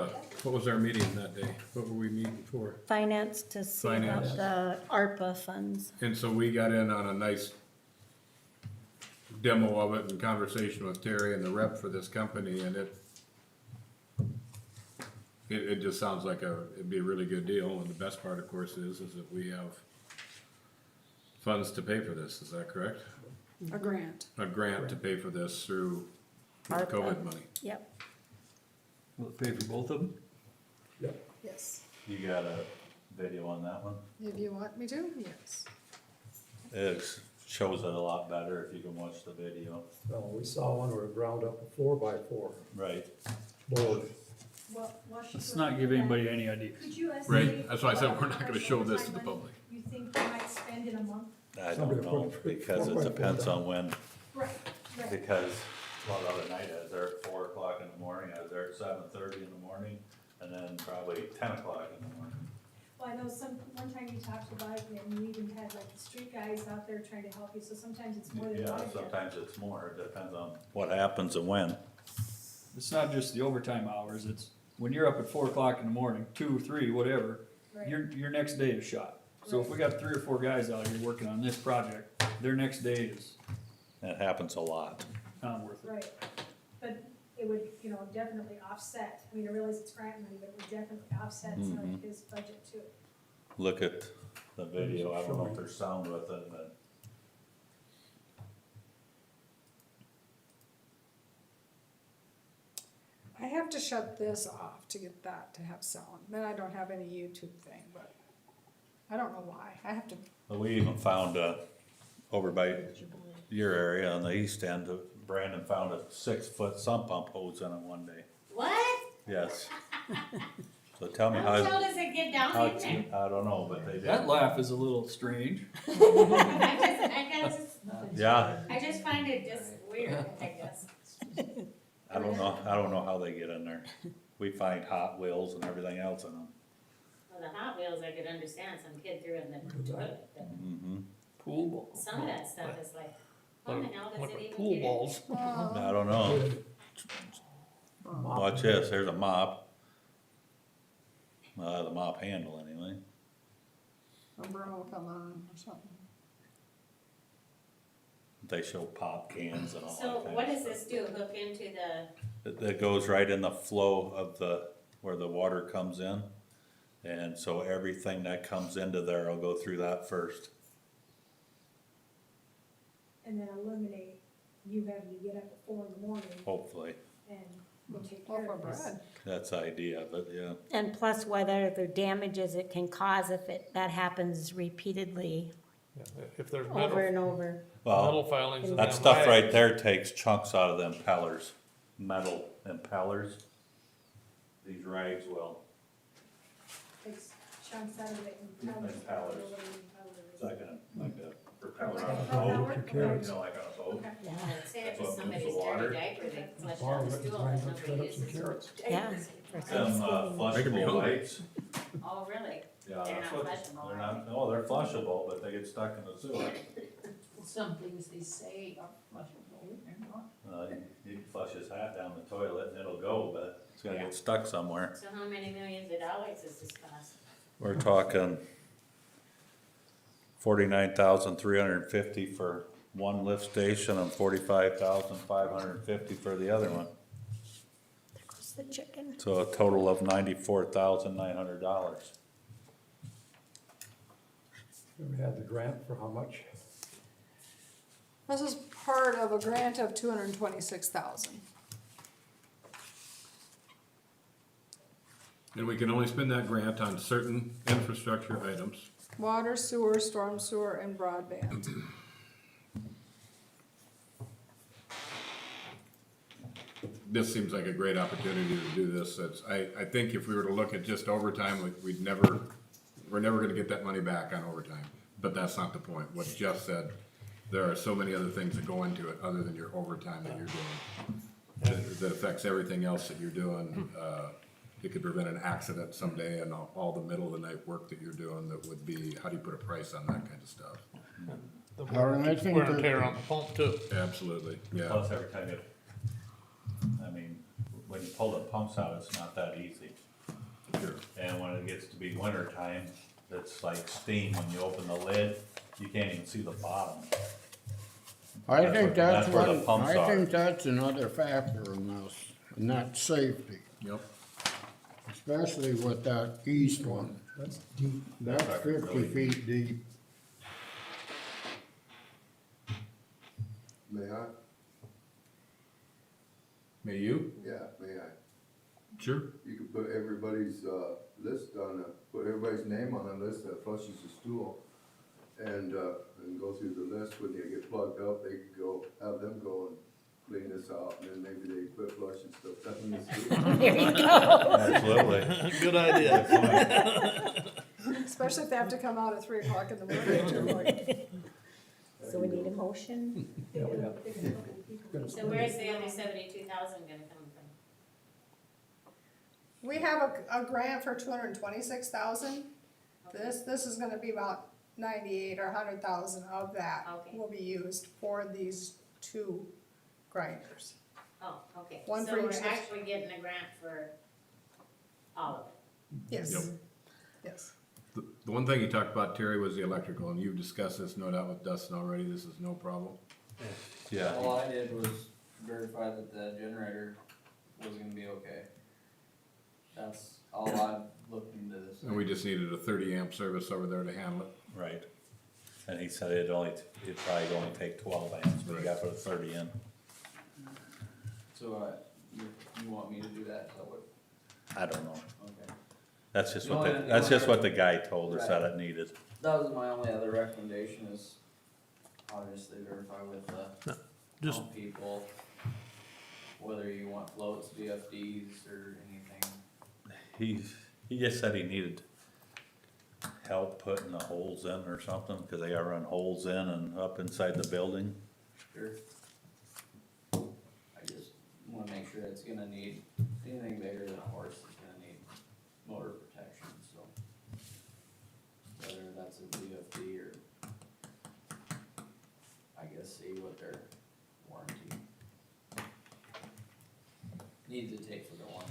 what was our meeting that day? What were we meeting for? Finance to see about Finance. the ARPA funds. And so we got in on a nice demo of it and conversation with Terry and the rep for this company, and it just sounds like it'd be a really good deal, and the best part, of course, is that we have funds to pay for this, is that correct? A grant. A grant to pay for this through ARPA. COVID money. Yep. Will it pay for both of them? Yes. You got a video on that one? If you want me to, yes. It shows it a lot better if you can watch the video. Well, we saw one where it ground up a 4x4 Right. board. Well, while she's Let's not looking give at anybody that, any ideas. Could you estimate? Right, that's why I said we're not gonna show this to the how much public. You think you might spend in a month? I Somebody don't know, put because it 4x4 depends down. on when, Right, right. because, well, the other night I was there at 4 o'clock in the morning, I was there at 7:30 in the morning, and then probably 10 o'clock in the morning. Well, I know one time you talked about it, and you even had like the street guys out there trying to help you, so sometimes it's more than one Yeah, of you. sometimes it's more, it depends on what happens and when. It's not just the overtime hours, it's when you're up at 4 o'clock in the morning, 2, 3, whatever, Right. your next day is shot. So if we got 3 or 4 guys out here working on this project, their next day is It happens a lot. not worth it. Right, but it would, definitely offset, I mean, I realize it's grant money, but it would definitely offset some Mhm. of his budget too. Look at the video, I don't know if there's sound with it, but I have to shut this off to get that to have sound. Then I don't have any YouTube thing, but I don't know why. I have to, But we even found, over by your area on the east end, Brandon found a 6-foot sump pump hose in it one day. What? Yes. So tell me How how, tall does it get down in there? I don't know, but they did. That laugh is a little strange. Yeah, I just find it just weird, I guess. I don't know how they get in there. We find Hot Wheels and everything else in them. Well, the Hot Wheels, I could understand, some kid threw in the toilet, but Mm-hmm. Pool balls. some of that stuff is like, how the hell does Like it with even pool get in? balls. I don't know. Watch this, there's a mop. The mop handle anyway. a burn will come on or something. They show pop cans and all that So kind what of does stuff. this do, hook into the, That goes right in the flow of where the water comes in. And so everything that comes into there will go through that first. And then eliminate you having to get up at 4 in the morning Hopefully, and go take Or care for of this. bread. that's the idea, but yeah. And plus what other damages it can cause if that happens repeatedly Yeah, If there's over metal, and over. Well, metal filings in that them stuff right bags. there takes chunks out of them impellers, metal impellers. These rags will. Takes chunks out of it and powders. Impellers. It's like a propeller on a Oh, boat, that you works? know, like on a boat. Okay. Yeah. say if That's it's what moves somebody's the water. dirty diaper, they flush Bar down the went stool and and cut nobody up uses some carrots. Yeah. For Them Thanksgiving. Making me flushable hungry. lights. Oh, really? Yeah, They're that's not what, flushable, they're are not, no, they're flushable, but they get stuck in the sewer. Some things they say are flushable, they're not. You can flush his hat down the toilet and it'll go, but it's gonna get stuck somewhere. So how many millions of dollars does this cost? We're talking 49,350 for one lift station and 45,550 for the other one. There goes the chicken. So a total of $94,900. We had the grant for how much? This is part of a grant of 226,000. And we can only spend that grant on certain infrastructure items. Water, sewer, storm sewer, and broadband. This seems like a great opportunity to do this. I think if we were to look at just overtime, we're never gonna get that money back on overtime. But that's not the point. What Jeff said, there are so many other things that go into it other than your overtime that you're doing. That affects everything else that you're doing. It could prevent an accident someday and all the middle of the night work that you're doing that would be, how do you put a price on that kind of stuff? The Well, I think wear and that- tear on the pump too. Absolutely, yeah. Plus every time you, I mean, when when you pull the pumps out, it's not that easy. Sure. And when it gets to be winter time, it's like steam, when you open the lid, you can't even see the bottom. I That's think where- that's that's where the one, pumps I are. think that's another factor in this, and that's safety, Yep. especially with that east one. That's deep. That's That's 50 really feet deep. May I? May you? Yeah, may I? Sure. You could put everybody's, list on put everybody's name on a list that flushes the stool. And go through the list. When they get plugged up, they could go, have them go and clean this out, and then maybe they quit flushing stuff down the stool. Absolutely. Good idea. Especially if they have to come out at 3 o'clock in the morning to like, So we need a motion? Yeah, we have- So where's the other 72,000 gonna come from? we have a grant for 226,000. This is gonna be about 98 or 100,000 of that Okay. will be used for these 2 grinders. Oh, okay. One for So we're each. actually getting a grant for all of it. Yes. Yep. Yes. The one thing you talked about, Terry, was the electrical, and you've discussed this, no doubt, with Dustin already. This is no problem. Yeah, All I did was verify that the generator was gonna be okay. That's all I've looked into this. And we just needed a 30 amp service over there to handle it. right. And he said it'd probably only take 12 amps, but you gotta put a 30 in. So, you want me to do that, is that what, I don't know. okay. That's just The what only- that's just what the guy told us that it needed. That was my only other recommendation is obviously verify with the Just, pump people, whether you want floats, VFDs or anything. He just said he needed help putting the holes in or something, cause they gotta run holes in and up inside the building. Sure. I just wanna make sure it's gonna need, anything bigger than a horse is gonna need motor protection, so. Whether that's a VFD or, I guess see what their warranty needs to take for their warranty.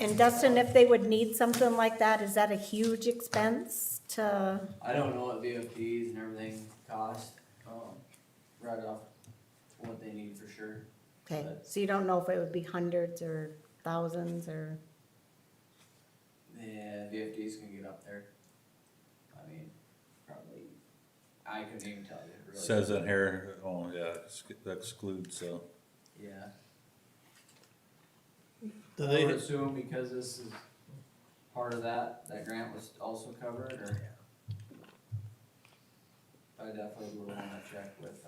And Dustin, if they would need something like that, is that a huge expense to, I don't know what VFDs and everything cost, right off what they need for sure. okay, so you don't know if it would be hundreds or thousands or, Yeah, VFDs can get up there. I mean, probably, I couldn't even tell you, really. Says in here, oh yeah, excludes, Yeah. do I would they, assume because this is part of that grant was also covered, or? I definitely would wanna check with,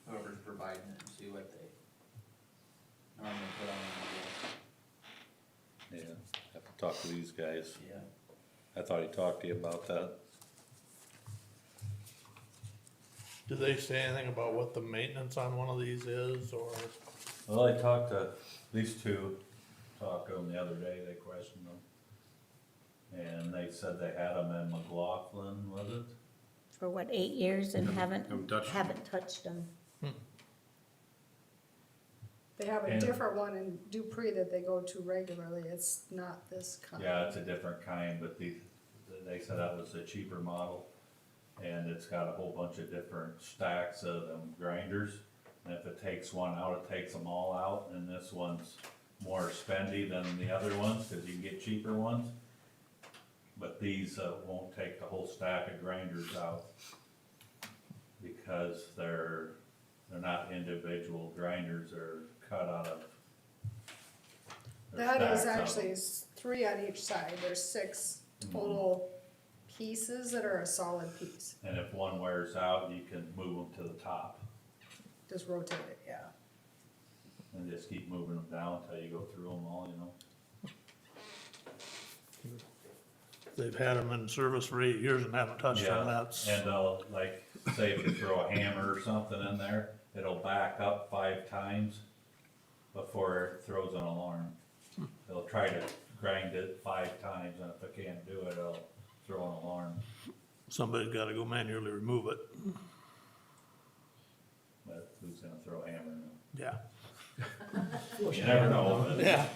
whoever's providing it and see what they normally put on the yeah, have to talk to these guys. deal. Yeah. I thought he talked to you about that. do they say anything about what the maintenance on one of these is, or? Well, I talked to, these two, talked to them the other day, they questioned them. And they said they had them in McLaughlin, was it? for what, 8 years and haven't Haven't touched them. them? They have a And- different one in Dupree that they go to regularly. It's not this kind. Yeah, it's a different kind, but they said that was a cheaper model. And it's got a whole bunch of different stacks of them grinders. And if it takes one out, it takes them all out, and this one's more spendy than the other ones, cause you can get cheaper ones. But these, won't take the whole stack of grinders out. Because they're not individual grinders, they're cut out of. they're That is stacks of actually them. 3 on each side. There's 6 total pieces that are a solid piece. And if one wears out, you can move them to the top Just rotate it, yeah. and just keep moving them down until you go through them all, you know? They've had them in service for 8 years and haven't touched them, that's. And like, say if you throw a hammer or something in there, it'll back up 5 times before it throws an alarm. It'll try to grind it 5 times, and if it can't do it, it'll throw an alarm. Somebody's gotta go manually remove it, But who's gonna throw a hammer in it? yeah. You never know, but- Yeah,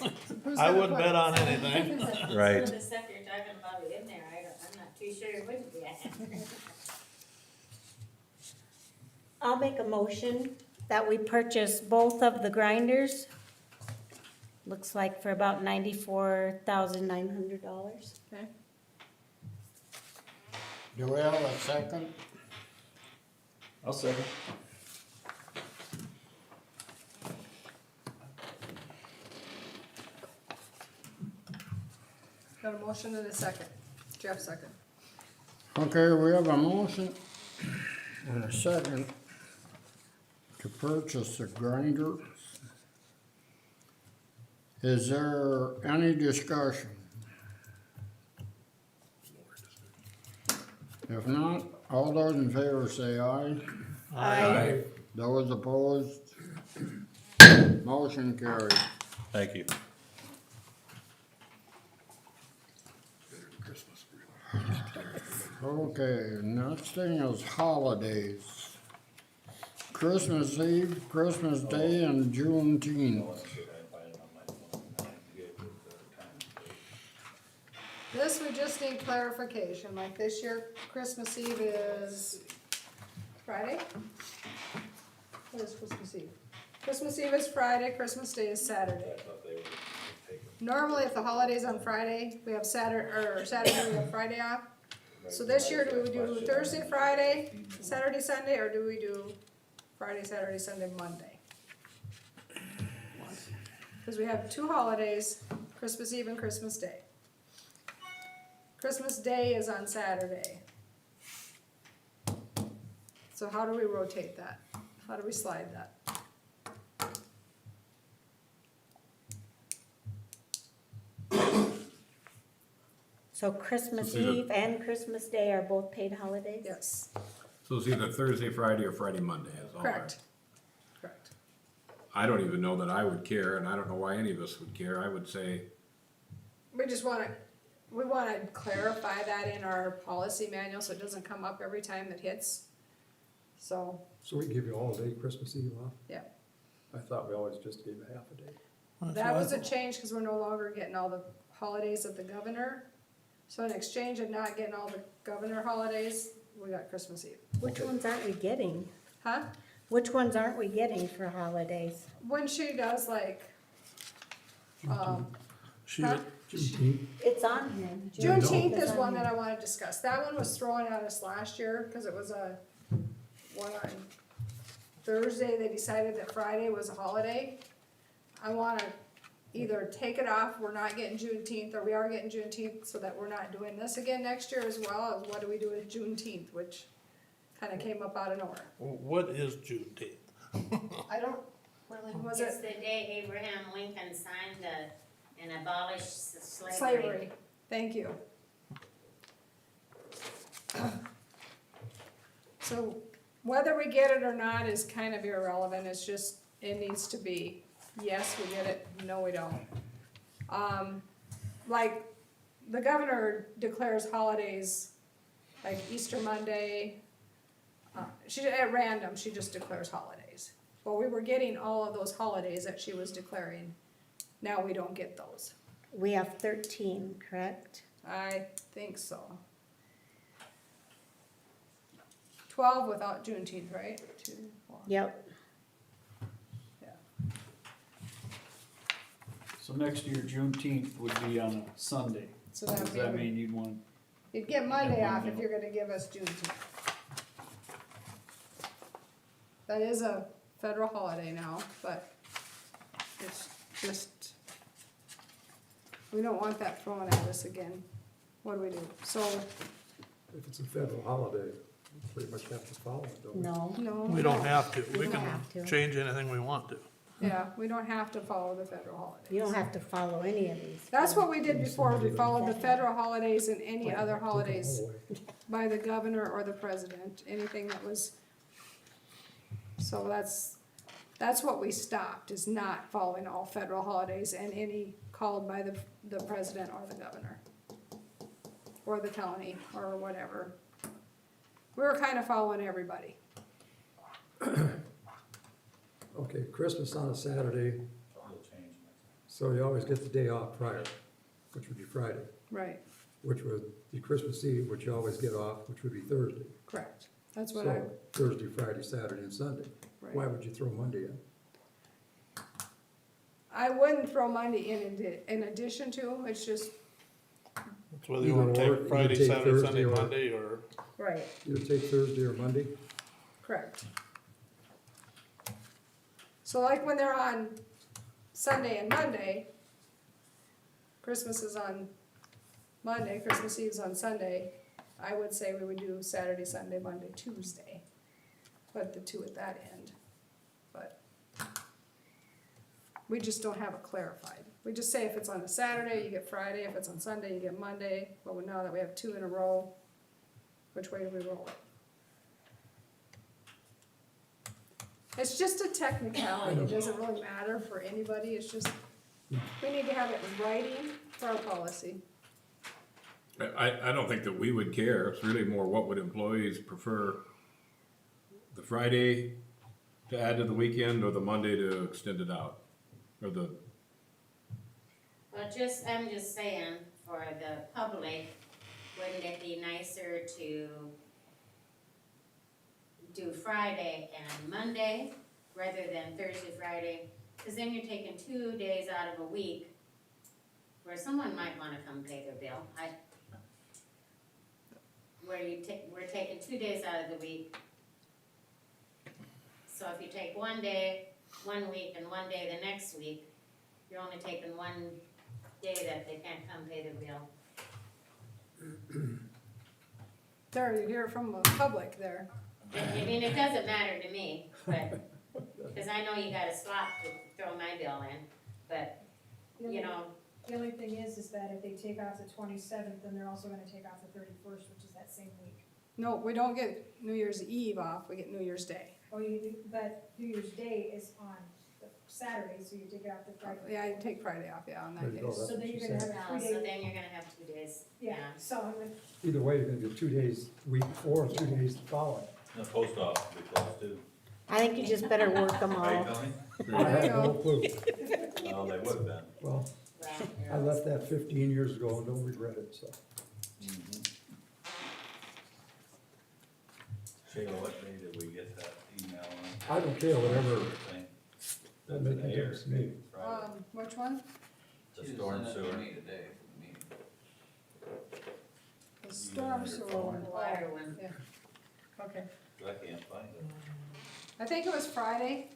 Who's I gonna wouldn't put- bet on anything. Right. Some of the stuff you're talking about in there, I'm not too sure it would be. I'll make a motion that we purchase both of the grinders. Looks like for about $94,900. Okay, Do we have a second? I'll second. got a motion and a second. Jeff second. Okay, we have a motion and a second to purchase a grinder. Is there any discussion? If not, all those in favor say aye. Aye. Those opposed? Motion carried. Thank you. Okay, next thing is holidays. Christmas Eve, Christmas Day, and Juneteenth. This, we just need clarification, like this year, Christmas Eve is Friday? What is Christmas Eve? Christmas Eve is Friday, Christmas Day is Saturday. Normally, if the holiday's on Friday, we have Saturday, we have Friday off. So this year, do we do Thursday, Friday, Saturday, Sunday, or do we do Friday, Saturday, Sunday, Monday? Cause we have two holidays, Christmas Eve and Christmas Day. Christmas Day is on Saturday. So how do we rotate that? How do we slide that? So Christmas So it's either- Eve and Christmas Day are both paid holidays? Yes, So it's either Thursday, Friday, or Friday, Monday, is all right. correct, correct. I don't even know that I would care, and I don't know why any of us would care. I would say, We just wanna clarify that in our policy manual so it doesn't come up every time it hits. So, So we give you all day Christmas Eve off? yeah, I thought we always just gave a half a day. that was a change because we're no longer getting all the holidays of the governor. So in exchange of not getting all the governor holidays, we got Christmas Eve. Which ones aren't we getting? Huh? Which ones aren't we getting for holidays? When she does like, She, Huh? Juneteenth, It's on here. Juneteenth is one that I wanna discuss. That one was thrown at us last year, cause it was a one on Thursday, they decided that Friday was a holiday. I wanna either take it off, we're not getting Juneteenth, or we are getting Juneteenth, so that we're not doing this again next year, as well as what do we do with Juneteenth, which kinda came up out of nowhere. what is Juneteenth? I don't really, was It's it the day Abraham Lincoln signed and abolished slavery. slavery? Thank you. So whether we get it or not is kind of irrelevant, it's just, it needs to be, yes, we get it, no, we don't. Like, the governor declares holidays, like Easter Monday, at random, she just declares holidays. Well, we were getting all of those holidays that she was declaring, now we don't get those. We have 13, correct? I think so. 12 without Juneteenth, right? 2, 4. Yep. So next year Juneteenth would be on a Sunday. So Does that mean you'd want, you'd get Monday off if you're gonna give us Juneteenth. That is a federal holiday now, but it's just, we don't want that thrown at us again. What do we do? So, if it's a federal holiday, we pretty much have to follow it, don't we? No. no. We don't have to. We We don't can have to. change anything we want to. Yeah, we don't have to follow the federal holidays. You don't have to follow any of these. That's what we did before, we followed the federal holidays and any other holidays by the governor or the president, anything that was. So that's what we stopped, is not following all federal holidays and any called by the president or the governor. Or the county, or whatever. We were kinda following everybody. Okay, Christmas on a Saturday, So you always get the day off prior, which would be Friday, Right, which would be Christmas Eve, which you always get off, which would be Thursday. correct. That's what I, So Thursday, Friday, Saturday, and Sunday. Why right. would you throw Monday in? I wouldn't throw Monday in addition to, it's just, It's whether you wanna Either or, take you Friday, take Saturday, Thursday Sunday, or- Monday, or, right, Either take Thursday or Monday? correct. So like when they're on Sunday and Monday, Christmas is on Monday, Christmas Eve's on Sunday, I would say we would do Saturday, Sunday, Monday, Tuesday. Put the two at that end, but we just don't have it clarified. We just say if it's on a Saturday, you get Friday, if it's on Sunday, you get Monday, but now that we have two in a row, which way do we roll it? It's just a technicality, it doesn't really matter for anybody, it's just, we need to have it in writing for our policy. I don't think that we would care, it's really more what would employees prefer, the Friday to add to the weekend or the Monday to extend it out? Or the, Well, I'm just saying, for the public, wouldn't it be nicer to do Friday and Monday rather than Thursday, Friday? Cause then you're taking 2 days out of a week where someone might wanna come pay their bill. We're taking 2 days out of the week. So if you take 1 day, 1 week, and 1 day the next week, you're only taking 1 day that they can't come pay their bill. There, you hear it from the public there. I mean, it doesn't matter to me, but, cause I know you got a slot to throw my bill in, but, you know, The only thing is that if they take off the 27th, then they're also gonna take off the 31st, which is that same week. No, we don't get New Year's Eve off, we get New Year's Day. Oh, but New Year's Day is on the Saturday, so you take it off the Friday. Yeah, I take Friday off, yeah, on There that you day. go. That's So what then she you're gonna said. have no, 3 so days, then you're gonna have 2 days, yeah, yeah. so I'm gonna, Either way, you're gonna get 2 days the week before and 2 days the following. The post office will be closed too. I think you just better work them Right, all. Tony? I have no clue. Well, they would have been. Well, Well, I left that 15 years ago and don't regret it, so. Sheila, what day did we get that email on? I don't care, whatever, Thing? that make a difference to me. Friday. Which one? The She just storm sent it to sewer. me today for the meeting. The storm your sewer phone. one. Water one. Yeah. Okay, I can't find it. I think it was Friday.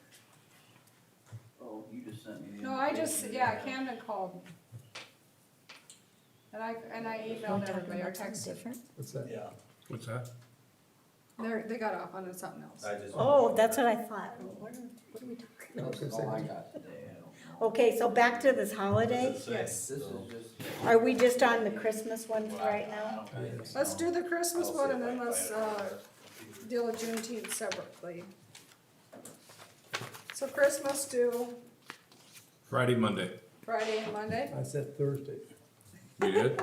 Oh, you just sent me the. No, I just, invitation. yeah, Camden called me. And I emailed everybody, or texted. What's that? Yeah. what's that? They got off on something else. I just. Oh, that's what I thought. What are we talking I was gonna That's all I say, got today, I don't know. Okay, so back to this holiday. Does it say? Yes. This is So- just. Are we just on the Christmas one right now? Let's do the Christmas I'll one see and if I then can let's, find it. deal with Juneteenth separately. So Christmas do Friday, Monday. Friday and Monday? I said Thursday. You did?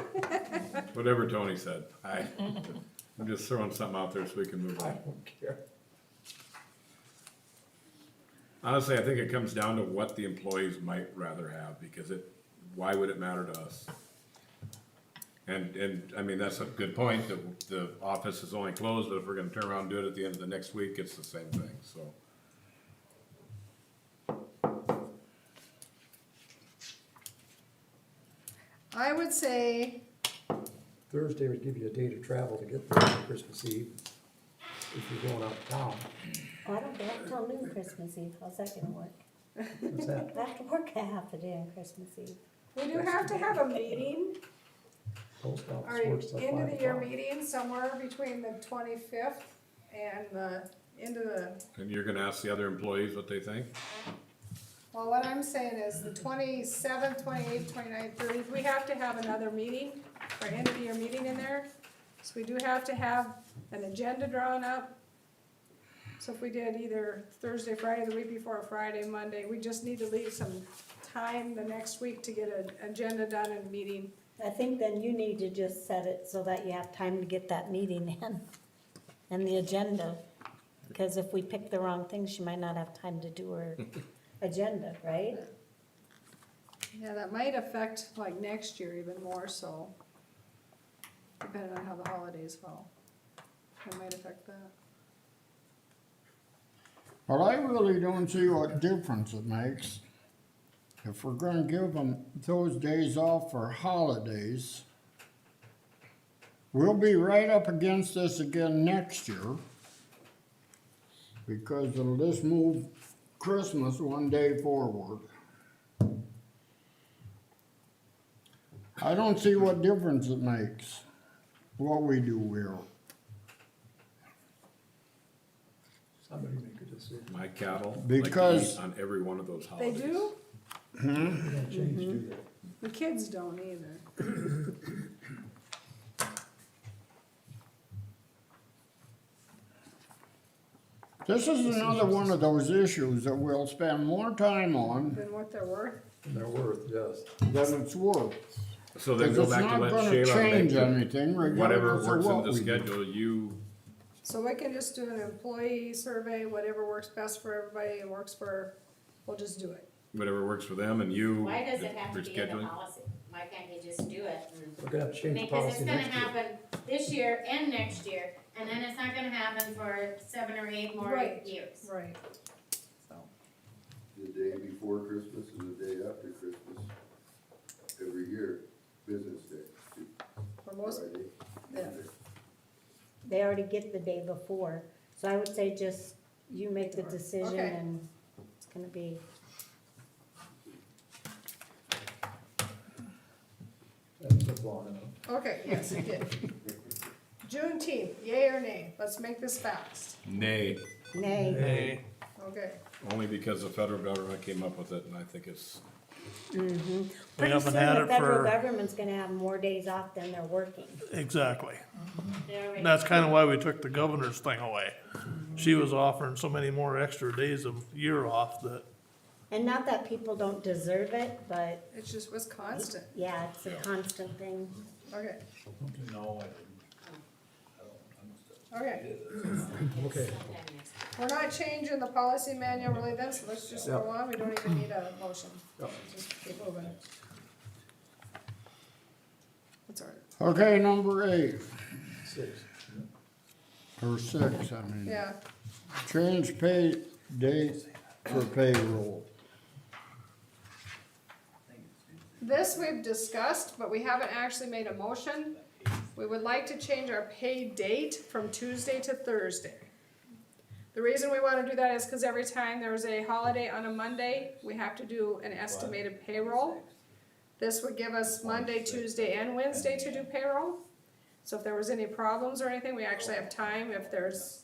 Whatever Tony said. I'm just throwing something out there so we can move I on. don't care. Honestly, I think it comes down to what the employees might rather have, because why would it matter to us? And, I mean, that's a good point, that the office is only closed, but if we're gonna turn around and do it at the end of the next week, it's the same thing, so. I would say, Thursday would give you a day to travel to get there on Christmas Eve, if you're going out of town. Oh, I don't get till noon Christmas Eve. How's that gonna work? What's that? I have to work a half a day on Christmas Eve. we do have to have a meeting, Post or office works till 5 end of the year o'clock. meeting somewhere between the 25th and the end of the, And you're gonna ask the other employees what they think? well, what I'm saying is the 27th, 28th, 29th, 30th, we have to have another meeting, or end of the year meeting in there. So we do have to have an agenda drawn up. So if we did either Thursday, Friday, the week before, Friday, Monday, we just need to leave some time the next week to get an agenda done and meeting. I think then you need to just set it so that you have time to get that meeting in and the agenda. Because if we pick the wrong things, she might not have time to do her agenda, right? Yeah, that might affect like next year even more so, depending on how the holidays fall. It might affect that. But I really don't see what difference it makes. If we're gonna give them those days off for holidays, we'll be right up against this again next year. Because it'll just move Christmas one day forward. I don't see what difference it makes, what we do here. Somebody make a decision. My cattle, like to Because- eat on every one of those They holidays. do? They don't change, do they? The kids don't either. This is another one of those issues that we'll spend more time on Than what they're worth. And they're worth, yes. than it's worth. So then Because go it's back to not let gonna Shayla make change the- anything whatever regardless of works in what the we do. schedule, you, So we can just do an employee survey, whatever works best for everybody and works for, we'll just do it. whatever works for them and you. Why does it have to for be in the scheduling. policy? Why can't you just do it? We're gonna have to change the Because it's policy gonna next year. happen this year and next year, and then it's not gonna happen for 7 or 8 more Right. years. Right. So, The day before Christmas and the day after Christmas, every year, business day. for most, Friday, yeah. Monday. They already get the day before, so I would say just you make the decision Okay. and it's gonna be. That took long enough. Okay, yes, it did. Juneteenth, yay or nay? Let's make this fast. Nay, Nay. Hey, Okay. only because the federal government came up with it and I think it's, Mm-hmm. We Pretty haven't soon had the it federal for- government's gonna have more days off than they're working. exactly. They're already- That's kinda why we took the governor's thing away. She was offering so many more extra days a year off that, And not that people don't deserve it, but It just was constant. yeah, it's a constant thing. Okay, No, I didn't. okay. Okay. We're not changing the policy manual really then, so let's just go Yep. on. We don't even need a motion. Yep. Just keep moving. That's all right. Okay, number 8, 6. or 6, I mean. Yeah, Change pay date for payroll. this we've discussed, but we haven't actually made a motion. We would like to change our pay date from Tuesday to Thursday. The reason we wanna do that is cause every time there's a holiday on a Monday, we have to do an estimated payroll. This would give us Monday, Tuesday, and Wednesday to do payroll. So if there was any problems or anything, we actually have time. If there's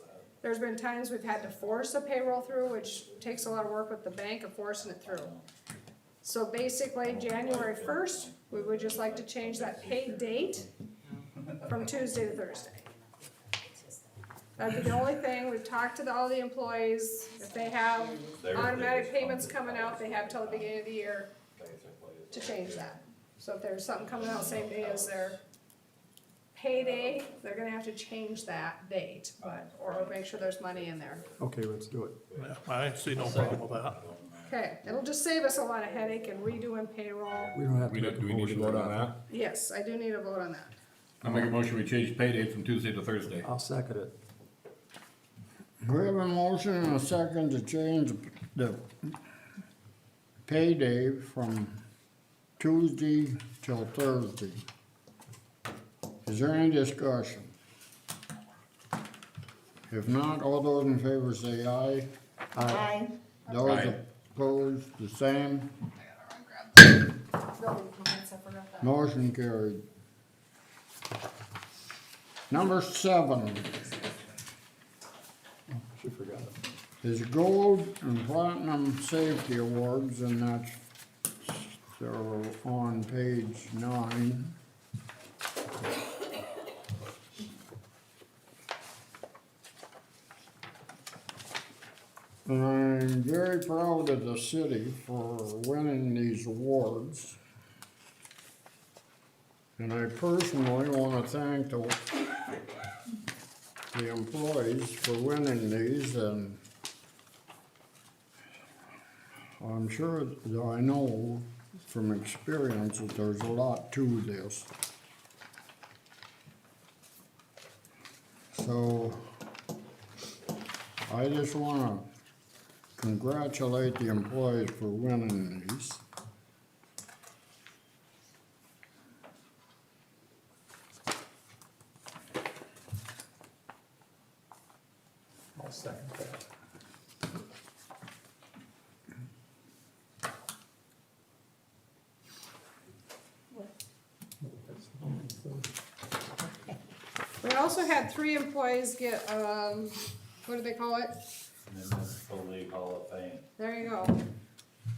been times we've had to force a payroll through, which takes a lot of work with the bank of forcing it through. So basically, January 1st, we would just like to change that pay date from Tuesday to Thursday. That'd be the only thing. We've talked to all the employees. If they have automatic payments coming out, they have till the beginning of the year to change that. So if there's something coming out same day as their payday, they're gonna have to change that date, but, or make sure there's money in there. Okay, let's do it. yeah, I see no problem with that. Okay, it'll just save us a lot of headache and redoing payroll. We don't have we to don't, make a do we need to motion vote for on that? Yes, I do need a vote on that. I'll make a motion, we change pay date from Tuesday to Thursday. I'll second it. We have a motion and a second to change the payday from Tuesday till Thursday. Is there any discussion? If not, all those in favor say aye. Aye. Those Aye. opposed, the same. Building permits, I forgot that. Motion carried. Number 7 She forgot it. is gold and platinum safety awards, and that's so on page 9. And I'm very proud of the city for winning these awards. And I personally want to thank the employees for winning these, and I'm sure, I know from experience that there's a lot to this. So, I just wanna congratulate the employees for winning these. I'll second that. We also had 3 employees get, what do they call it? Municipal League Hall of Fame. There you go.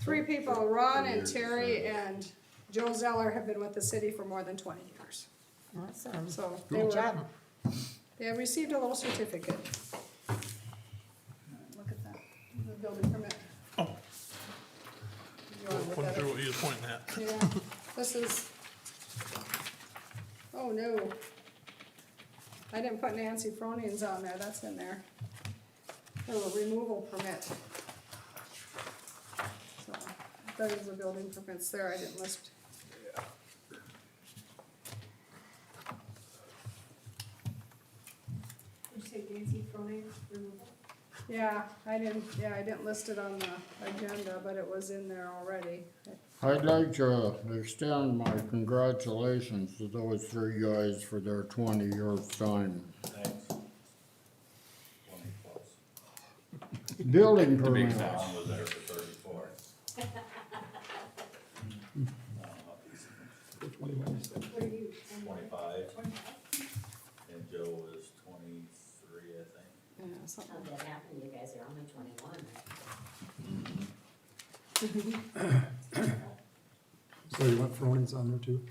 3 people, Ron and Terry and Joe Zeller have been with the city for more than 20 years. Awesome. So they Good were, job. they have received a little certificate. Look at that, the building permit. Oh. You wanna look Wasn't at sure it? what you was pointing at. Yeah, this is, oh no. I didn't put Nancy Froning's on there, that's in there. Oh, a removal permit. So, that is the building permits there, I didn't list. Did you say Nancy Froning removal? Yeah, I didn't list it on the agenda, but it was in there already. I'd like to extend my congratulations to those 3 guys for their 20-year time. Thanks. 20 plus. Building The big permits. facts. Ron was there for 34. Which one do you want to say? What are you? 25, 25? and Joe was 23, I think. Yeah, something. How'd that happen? You guys are only 21. So you want Froning's on there too?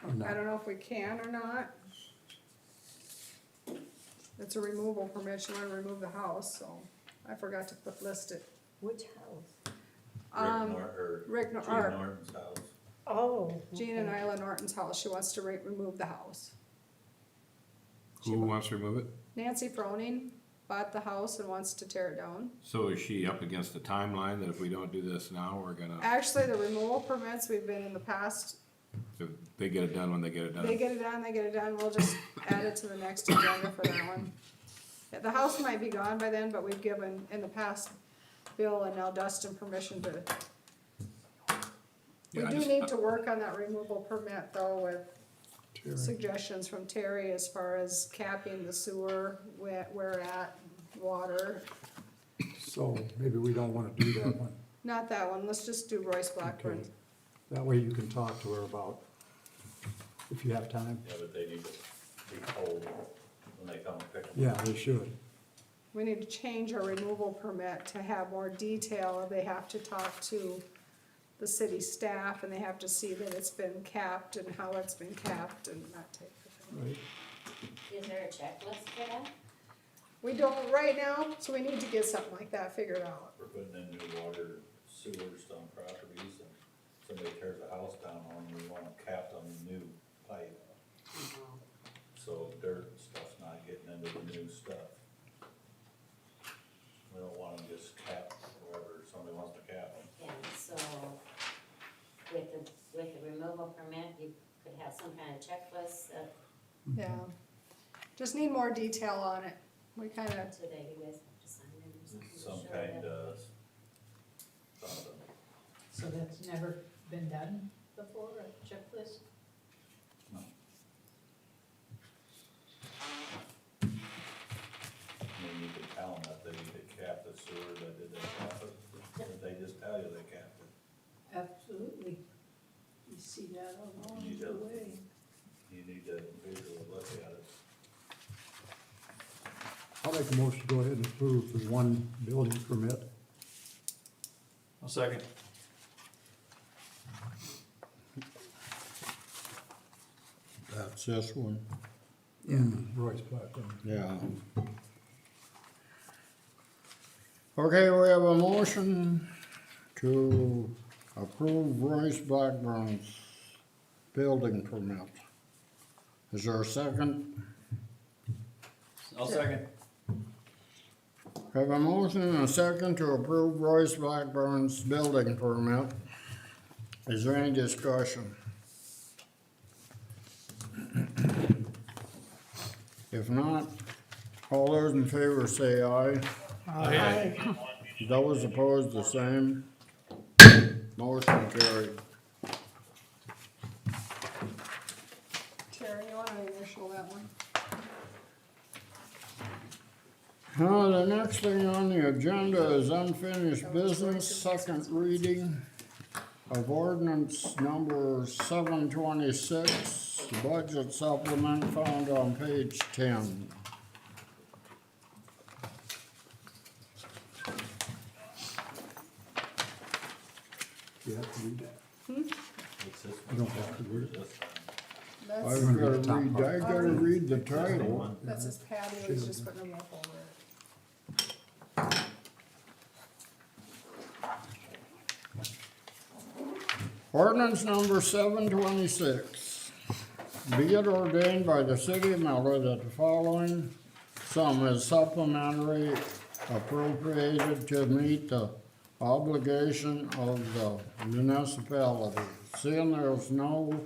Or I not? don't know if we can or not. It's a removal permit, you wanna remove the house, so I forgot to list it. Which house? Rick Nor- Gene or Norton's house. Oh. Jean and Isla Norton's house, she wants to remove the house. Who wants to remove it? Nancy Froning bought the house and wants to tear it down. So is she up against the timeline that if we don't do this now, we're gonna, Actually, the removal permits, we've been in the past, if they get it done when they get it done? they get it done, we'll just add it to the next agenda for that one. Yeah, the house might be gone by then, but we've given, in the past, Bill and now Dustin permission to. We Yeah, I do just- need to work on that removal permit though with Terry. suggestions from Terry as far as capping the sewer, where at, water. So maybe we don't wanna do that one. Not that one, let's just do Royce Blackburn. Okay. That way you can talk to her about, if you have time. Yeah, but they need to be told when they come pick them. Yeah, they should. We need to change our removal permit to have more detail, they have to talk to the city staff and they have to see that it's been capped and how it's been capped and that type of thing. Right. Is there a checklist for that? We don't right now, so we need to get something like that figured out. We're putting in new water sewers on properties, and somebody tears a house down on them, we want them capped on the new pipe. So dirt and stuff's not getting into the new stuff. We don't want them just capped wherever somebody wants to cap them. And so with the removal permit, you could have some kind of checklist of, Yeah, just need more detail on it. We kinda, today you guys have to sign it or something to Some show kind that. of something. So that's never been done before, a checklist? I mean, you could tell them that they need to cap the sewer, that did they cap it, or they just tell you they capped it. Absolutely. You see that along You the do. way. You need to visually look at it. I'll make a motion to go ahead and approve the one building permit. I'll second. That's this one, In Royce Blackburn. yeah. Okay, we have a motion to approve Royce Blackburn's building permit. Is there a second? I'll second. Have a motion and a second to approve Royce Blackburn's building permit. Is there any discussion? If not, all those in favor say aye. Aye. Those opposed, the same. Motion carried. Terry, you wanna initial that one? The next thing on the agenda is unfinished business, second reading of ordinance number 726, budget supplement found on page 10. You have to read it. What's this You don't have to read it. That's, I gotta read the title. that's his patio, he's just putting them up over it. Ordinance number 726. Be it ordained by the city of Miller that the following sum is supplementary appropriated to meet the obligation of the municipality. Seeing there's no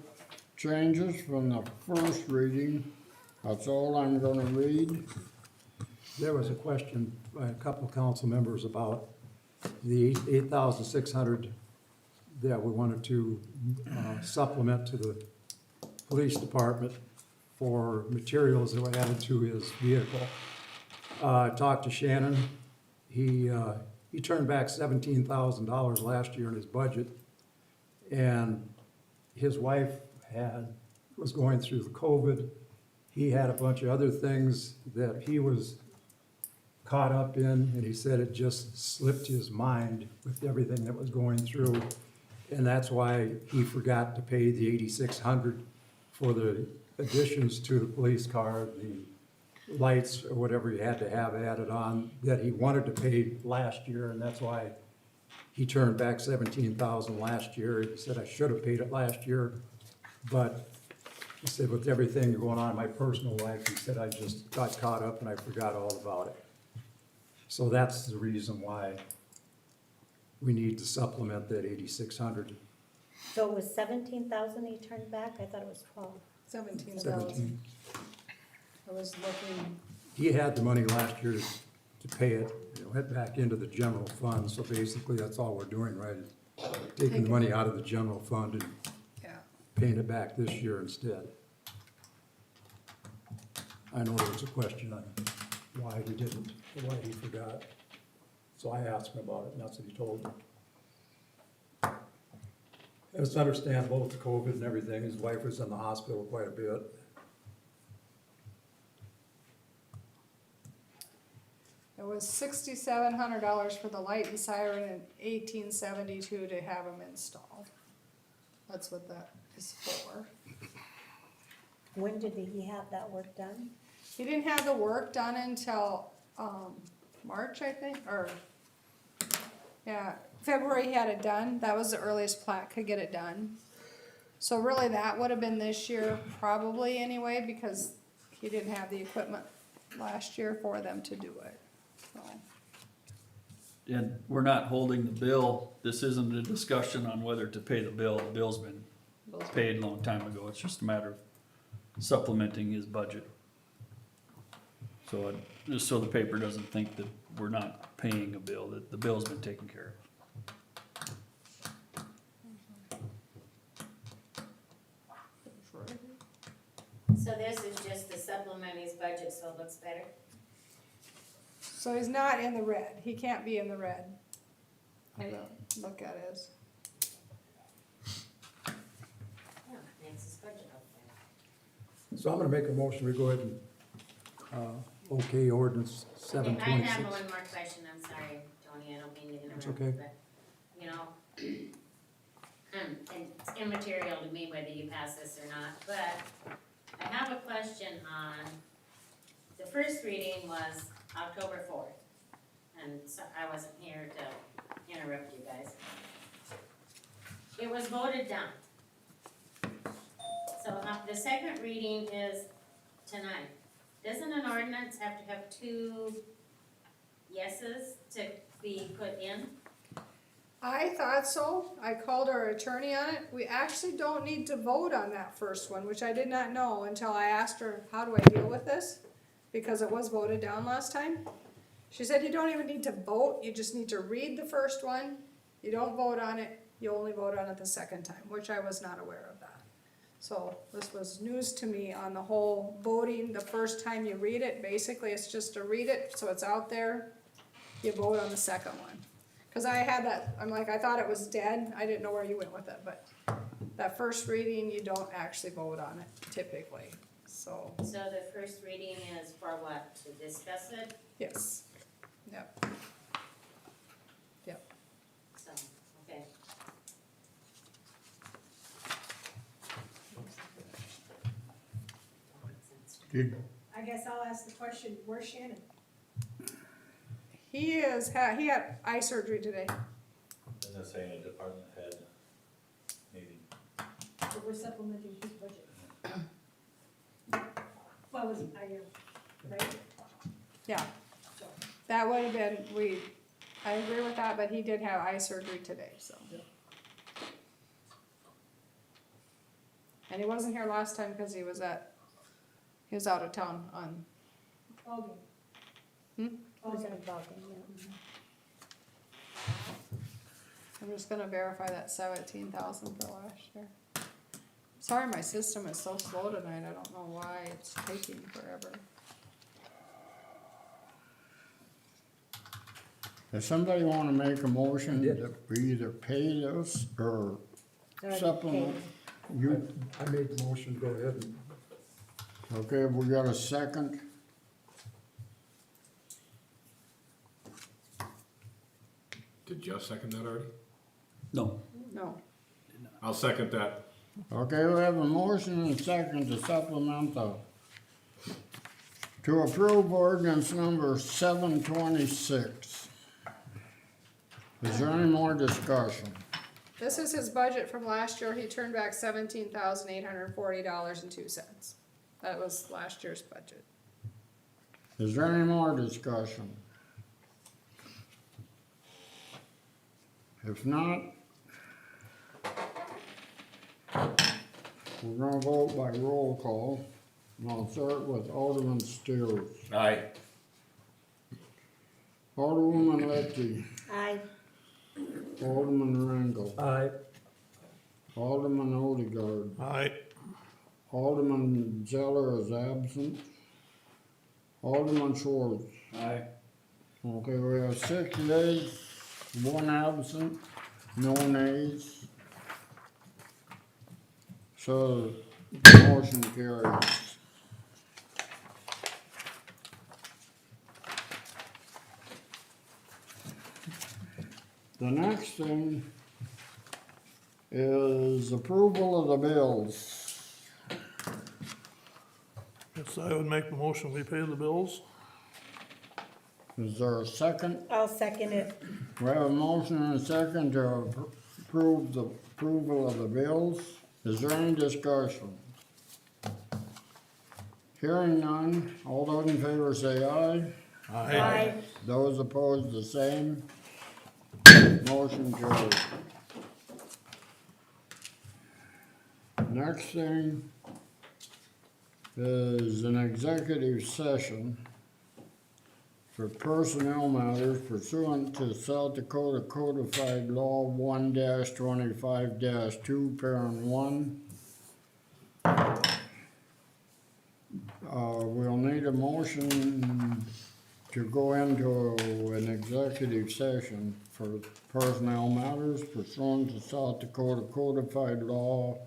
changes from the first reading, that's all I'm gonna read. There was a question by a couple of council members about the 8,600 that we wanted to supplement to the police department for materials that were added to his vehicle. I talked to Shannon. He turned back $17,000 last year in his budget. And his wife was going through the COVID. He had a bunch of other things that he was caught up in, and he said it just slipped his mind with everything that was going through. And that's why he forgot to pay the 8,600 for the additions to the police car, the lights or whatever he had to have added on that he wanted to pay last year, and that's why he turned back 17,000 last year. He said, I should have paid it last year, but he said, with everything going on in my personal life, he said, I just got caught up and I forgot all about it. So that's the reason why we need to supplement that 8,600. So it was 17,000 he turned back? I thought it was 12. 17,000. I was looking, He had the money last year to pay it, head back into the general fund, so basically that's all we're doing, right? Is taking the money out of the general fund and yeah. paying it back this year instead. I know there was a question on why he didn't, or why he forgot. So I asked him about it, and that's what he told me. It's understandable with the COVID and everything, his wife was in the hospital quite a bit. It was $6,700 for the light and siren and $1,872 to have them installed. That's what that is for. When did he have that work done? He didn't have the work done until, March, I think, or, yeah, February he had it done. That was the earliest Platt could get it done. So really that would have been this year probably anyway, because he didn't have the equipment last year for them to do it, so. And we're not holding the bill. This isn't a discussion on whether to pay the bill. The bill's been paid a long time ago. It's just a matter of supplementing his budget. So, just so the paper doesn't think that we're not paying a bill, that the bill's been taken care of. So this is just to supplement his budget so it looks better? So he's not in the red. He can't be in the red. I don't look at his. Yeah, makes his budget look better. So I'm gonna make a motion, we go ahead and, okay ordinance Okay, I 726. have one more question, I'm sorry, Tony, I don't mean to interrupt. okay. But, you know, and it's immaterial to me whether you pass this or not, but I have a question on, the first reading was October 4th, and so I wasn't here to interrupt you guys. It was voted down. So the second reading is tonight. Doesn't an ordinance have to have 2 yeses to be put in? I thought so. I called our attorney on it. We actually don't need to vote on that first one, which I did not know until I asked her, how do I deal with this? Because it was voted down last time. She said you don't even need to vote, you just need to read the first one. You don't vote on it, you only vote on it the second time, which I was not aware of that. So this was news to me on the whole voting, the first time you read it, basically it's just to read it, so it's out there. You vote on the second one. Cause I had that, I'm like, I thought it was dead, I didn't know where you went with it, but that first reading, you don't actually vote on it typically, so, So the first reading is for what, to discuss it? yes, yep. Yep, So, okay. Did, I guess I'll ask the question, where's Shannon? he had eye surgery today. And the same department head meeting. So we're supplementing his budget. Well, was it, right? Yeah, So, that would have been, I agree with that, but he did have eye surgery today, so. And he wasn't here last time because he was out of town on, ball Hmm? game. Ball Was game. it a ball game, yeah. I'm just gonna verify that 17,000 for last year. Sorry, my system is so slow tonight, I don't know why it's taking forever. does somebody wanna make a motion that we either pay this or Already supplement? paid. You, I made the motion, go ahead and okay, we got a second? Did Jeff second that already? No, No, I'll second that. Okay, we have a motion and a second to supplement to approve ordinance number 726. Is there any more discussion? this is his budget from last year, he turned back $17,840.02. That was last year's budget. Is there any more discussion? If not, we're gonna vote by roll call. And I'll start with Alderman Steers. Aye. Alderwoman Letty. Aye. Alderman Rangel. Aye. Alderman Odegaard. Aye. Alderman Zeller is absent. Alderman Schwartz. aye. Okay, we have 6 days, 1 absent, no nays. So, the motion carries. The next thing is approval of the bills. Yes, I would make the motion, we pay the bills. Is there a second? I'll second it. We have a motion and a second to approve the approval of the bills. Is there any discussion? Hearing none, all those in favor say aye. Aye. Those opposed, the same. Motion carried. Next thing is an executive session for personnel matters pursuant to South Dakota Codified Law 1-25-2, Parent 1. We'll need a motion to go into an executive session for personnel matters pursuant to South Dakota Codified Law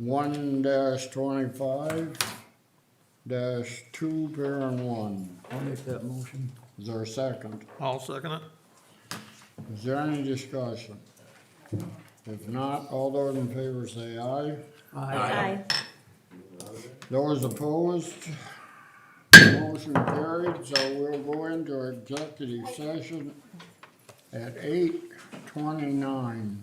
1-25-2, Parent 1. I'll make that motion. Is there a second? I'll second it. Is there any discussion? If not, all those in favor say aye. Aye. Those opposed? Motion carried, so we'll go into executive session at 8:29.